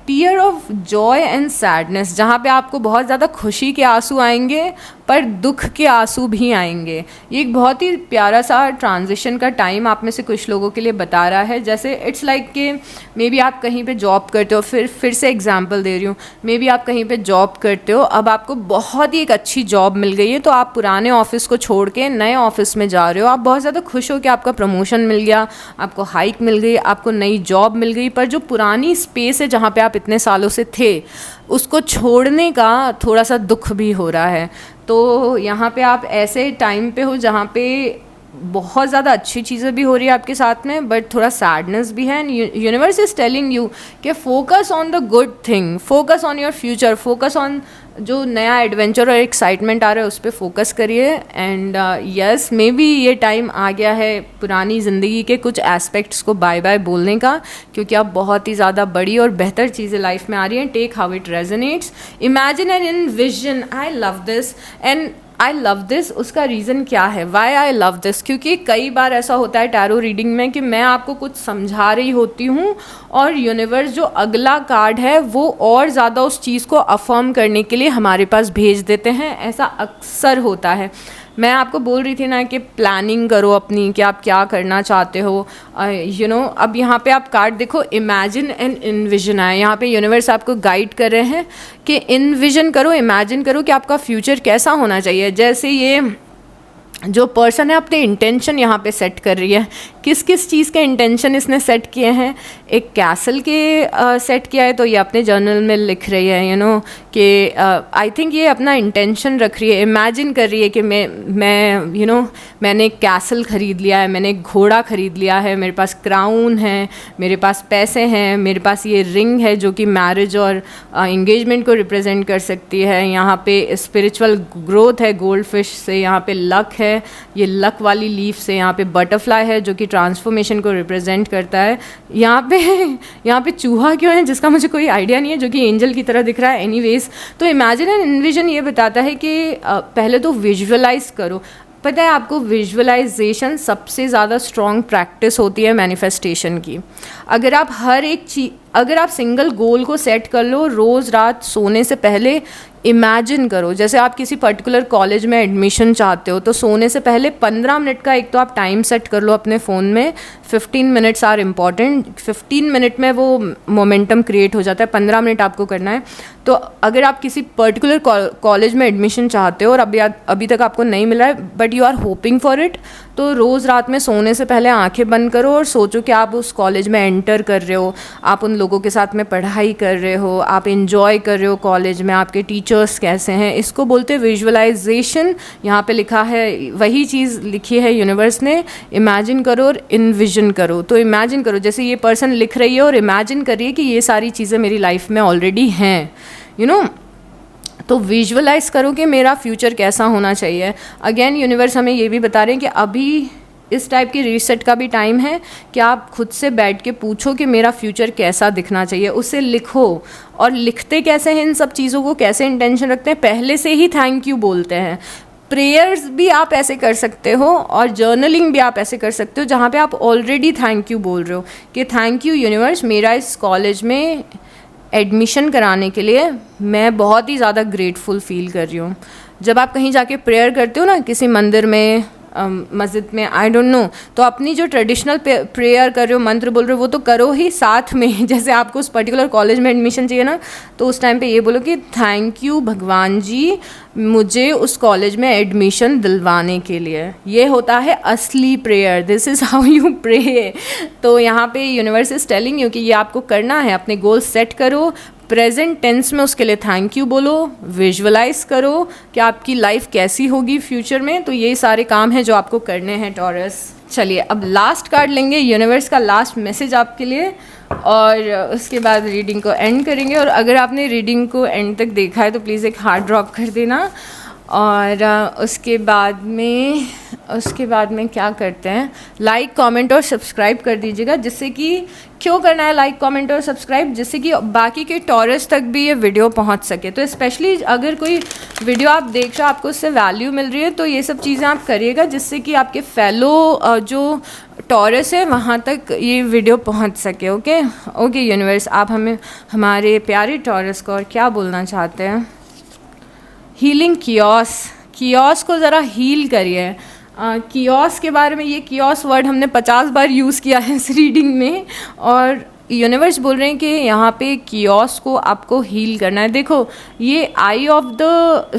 tear of joy and sadness, जहाँ पे आपको बहुत ज़्यादा खुशी के आंसू आएंगे पर दुख के आंसू भी आएंगे. ये एक बहुत ही प्यारा सा ट्रांजिशन का टाइम आप में से कुछ लोगों के लिए बता रहा है. जैसे इट्स लाइक कि मे बी आप कहीं पे जॉब करते हो, फिर से एग्जांपल दे रही हूँ, मे बी आप कहीं पे जॉब करते हो, अब आपको बहुत ही एक अच्छी जॉब मिल गई है, तो आप पुराने ऑफिस को छोड़ के नए ऑफिस में जा रहे हो. आप बहुत ज़्यादा खुश हो कि आपका प्रमोशन मिल गया, आपको हाइक मिल गई, आपको नई जॉब मिल गई, पर जो पुरानी स्पेस है जहाँ पे आप इतने सालों से थे, उसको छोड़ने का थोड़ा सा दुख भी हो रहा है. तो यहाँ पे आप ऐसे टाइम पे हो जहाँ पे बहुत ज़्यादा अच्छी चीज़ें भी हो रही है आपके साथ में, बट थोड़ा सैडनेस भी है. यूनिवर्स इज़ टेलिंग यू कि focus on the good thing, focus on your future, focus on जो नया एडवेंचर और एक्साइटमेंट आ रहा है उस पर फोकस करिए. एंड यस, मे बी ये टाइम आ गया है पुरानी ज़िंदगी के कुछ एस्पेक्ट्स को बाय बाय बोलने का, क्योंकि अब बहुत ही ज़्यादा बड़ी और बेहतर चीज़ें लाइफ में आ रही हैं. Take how it resonates, imagine and envision. I love this and I love this. उसका रीज़न क्या है, वाई आई लव दिस? क्योंकि कई बार ऐसा होता है टैरो रीडिंग में कि मैं आपको कुछ समझा रही होती हूँ और यूनिवर्स जो अगला कार्ड है वो और ज़्यादा उस चीज़ को अफर्म करने के लिए हमारे पास भेज देते हैं. ऐसा अक्सर होता है. मैं आपको बोल रही थी ना कि प्लानिंग करो अपनी, कि आप क्या करना चाहते हो. अब यहाँ पे आप कार्ड देखो, इमेजिन एंड इनविजन है. यहाँ पे यूनिवर्स आपको गाइड कर रहे हैं कि इनविजन करो, इमेजिन करो कि आपका फ्यूचर कैसा होना चाहिए. जैसे ये जो पर्सन है अपने इंटेंशन यहाँ पे सेट कर रही है किस किस चीज़ के इंटेंशन इसने सेट किए हैं। एक कैसल के सेट किया है, तो ये अपने जर्नल में लिख रही है कि आई थिंक ये अपना इंटेंशन रख रही है, इमेजिन कर रही है कि मैं मैंने एक कैसल ख़रीद लिया है, मैंने एक घोड़ा ख़रीद लिया है, मेरे पास क्राउन है, मेरे पास पैसे हैं, मेरे पास ये रिंग है जो कि मैरिज और इंगेजमेंट को रिप्रेजेंट कर सकती है, यहाँ पे स्पिरिचुअल ग्रोथ है गोल्ड फिश से, यहाँ पे लक है, ये लक वाली लीफ से, यहाँ पे बटरफ्लाई है जो कि ट्रांसफॉर्मेशन को रिप्रेजेंट करता है, यहाँ पे चूहा क्यों है जिसका मुझे कोई आइडिया नहीं है, जो कि एंजल की तरह दिख रहा है। एनीवेज, तो इमेजिन एंड इन्विजन ये बताता है कि पहले तो विजुअलाइज करो। पता है आपको, विजुअलाइजेशन सबसे ज़्यादा स्ट्रॉन्ग प्रैक्टिस होती है मैनिफेस्टेशन की। अगर आप सिंगल गोल को सेट कर लो, रोज़ रात सोने से पहले इमेजिन करो, जैसे आप किसी पर्टिकुलर कॉलेज में एडमिशन चाहते हो, तो सोने से पहले 15 मिनट का एक तो आप टाइम सेट कर लो अपने फ़ोन में। 15 मिनट्स आर इम्पॉर्टेंट। 15 मिनट में वो मोमेंटम क्रिएट हो जाता है, 15 मिनट आपको करना है। तो अगर आप किसी पर्टिकुलर कॉलेज में एडमिशन चाहते हो और अभी तक आपको नहीं मिला है, but you are hoping for it, तो रोज़ रात में सोने से पहले आंखें बंद करो और सोचो कि आप उस कॉलेज में एंटर कर रहे हो, आप उन लोगों के साथ में पढ़ाई कर रहे हो, आप एंजॉय कर रहे हो कॉलेज में, आपके टीचर्स कैसे हैं। इसको बोलते हैं विजुअलाइजेशन। यहाँ पे लिखा है, वही चीज़ लिखी है यूनिवर्स ने, इमेजिन करो और इन्विजन करो। तो इमेजिन करो, जैसे ये पर्सन लिख रही है और इमेजिन करिए कि ये सारी चीज़ें मेरी लाइफ में ऑलरेडी हैं, तो विजुअलाइज करो कि मेरा फ्यूचर कैसा होना चाहिए। अगेन यूनिवर्स हमें ये भी बता रहे हैं कि अभी इस टाइप की रीसेट का भी टाइम है कि आप खुद से बैठ के पूछो कि मेरा फ्यूचर कैसा दिखना चाहिए, उसे लिखो। और लिखते कैसे हैं इन सब चीज़ों को, कैसे इंटेंशन रखते हैं, पहले से ही थैंक यू बोलते हैं। प्रेयर्स भी आप ऐसे कर सकते हो और जर्नलिंग भी आप ऐसे कर सकते हो, जहाँ पे आप ऑलरेडी थैंक यू बोल रहे हो कि थैंक यू यूनिवर्स, मेरा इस कॉलेज में एडमिशन कराने के लिए मैं बहुत ही ज़्यादा ग्रेटफुल फील कर रही हूँ। जब आप कहीं जाके प्रेयर करते हो ना, किसी मंदिर में, मस्जिद में, आई डोंट नो, तो अपनी जो ट्रेडिशनल प्रेयर कर रहे हो, मंत्र बोल रहे हो, वो तो करो ही साथ में। जैसे आपको उस पर्टिकुलर कॉलेज में एडमिशन चाहिए ना, तो उस टाइम पे ये बोलो कि थैंक यू भगवान जी, मुझे उस कॉलेज में एडमिशन दिलवाने के लिए। ये होता है असली prayer, this is how you pray. तो यहाँ पे यूनिवर्स इज टेलिंग यू कि ये आपको करना है, अपने गोल सेट करो, प्रेजेंट टेंस में उसके लिए थैंक यू बोलो, विजुअलाइज करो कि आपकी लाइफ कैसी होगी फ्यूचर में। तो ये सारे काम हैं जो आपको करने हैं टॉरस। चलिए अब लास्ट कार्ड लेंगे, यूनिवर्स का लास्ट मैसेज आपके लिए, और उसके बाद रीडिंग को एंड करेंगे। और अगर आपने रीडिंग को एंड तक देखा है तो प्लीज़ एक हार्ट ड्रॉप कर देना। और उसके बाद में क्या करते हैं, लाइक कमेंट और सब्सक्राइब कर दीजिएगा, जिससे कि क्यों करना है लाइक कमेंट और सब्सक्राइब, जिससे कि बाकी के टॉरस तक भी ये वीडियो पहुंच सके। तो स्पेशली अगर कोई वीडियो आप देख रहे हो, आपको उससे वैल्यू मिल रही है, तो ये सब चीज़ें आप करिएगा, जिससे कि आपके फेलो जो टॉरस है वहाँ तक ये वीडियो पहुँच सके। ओके यूनिवर्स, आप हमें, हमारे प्यारे टॉरस को और क्या बोलना चाहते हैं। हीलिंग कियोस को ज़रा हील करिए। कियोस के बारे में, ये कियोस वर्ड हमने 50 बार यूज़ किया है इस रीडिंग में, और यूनिवर्स बोल रहे हैं कि यहाँ पे कियोस को आपको हील करना है। देखो, ये आई ऑफ द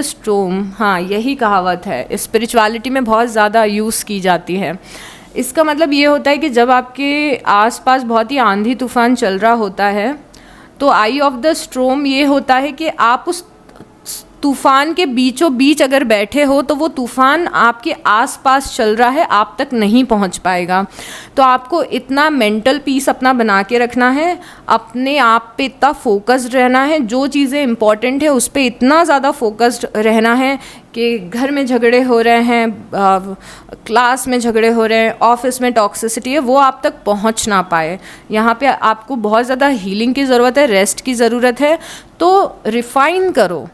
स्टॉर्म, हाँ यही कहावत है, स्पिरिचुअलिटी में बहुत ज़्यादा यूज़ की जाती है। इसका मतलब ये होता है कि जब आपके आसपास बहुत ही आंधी तूफान चल रहा होता है, तो आई ऑफ द स्टॉर्म ये होता है कि आप उस तूफ़ान के बीचों बीच अगर बैठे हो, तो वो तूफ़ान आपके आसपास चल रहा है, आप तक नहीं पहुंच पाएगा। तो आपको इतना मेंटल पीस अपना बना के रखना है, अपने आप पे इतना फोकस्ड रहना है, जो चीज़ें इंपॉर्टेंट है उस पर इतना ज़्यादा फोकस्ड रहना है कि घर में झगड़े हो रहे हैं, क्लास में झगड़े हो रहे हैं, ऑफिस में टॉक्सिसिटी है, वो आप तक पहुंच ना पाए। यहाँ पे आपको बहुत ज़्यादा हीलिंग की ज़रूरत है, रेस्ट की ज़रूरत है। तो रिफ़ाइन करो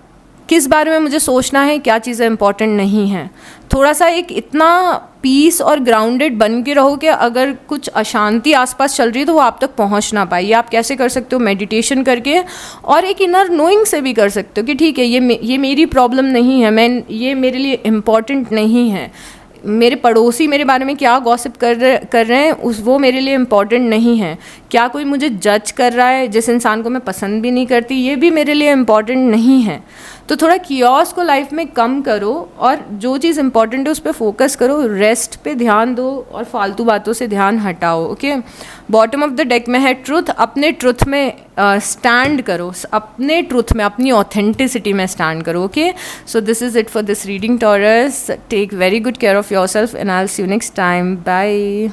किस बारे में मुझे सोचना है, क्या चीज़ें इंपॉर्टेंट नहीं हैं। थोड़ा सा एक इतना पीस और ग्राउंडेड बन के रहो कि अगर कुछ अशांति आसपास चल रही है तो वो आप तक पहुंच ना पाए। ये आप कैसे कर सकते हो, मेडिटेशन करके, और एक इनर नोइंग से भी कर सकते हो कि ठीक है, ये मेरी प्रॉब्लम नहीं है, ये मेरे लिए इम्पॉर्टेंट नहीं है। मेरे पड़ोसी मेरे बारे में क्या गॉसिप कर रहे हैं, वो मेरे लिए इम्पॉर्टेंट नहीं है। क्या कोई मुझे जज कर रहा है जिस इंसान को मैं पसंद भी नहीं करती, ये भी मेरे लिए इम्पॉर्टेंट नहीं है। तो थोड़ा कियोस को लाइफ में कम करो और जो चीज़ इंपॉर्टेंट है उस पर फोकस करो, रेस्ट पे ध्यान दो और फालतू बातों से ध्यान हटाओ। Okay, bottom of the deck में है ट्रुथ। अपने ट्रुथ में स्टैंड करो, अपने ट्रुथ में, अपनी ऑथेंटिसिटी में स्टैंड करो। Okay, so this is it for this reading Taurus. Take very good care of yourself and I will see you next time. Bye.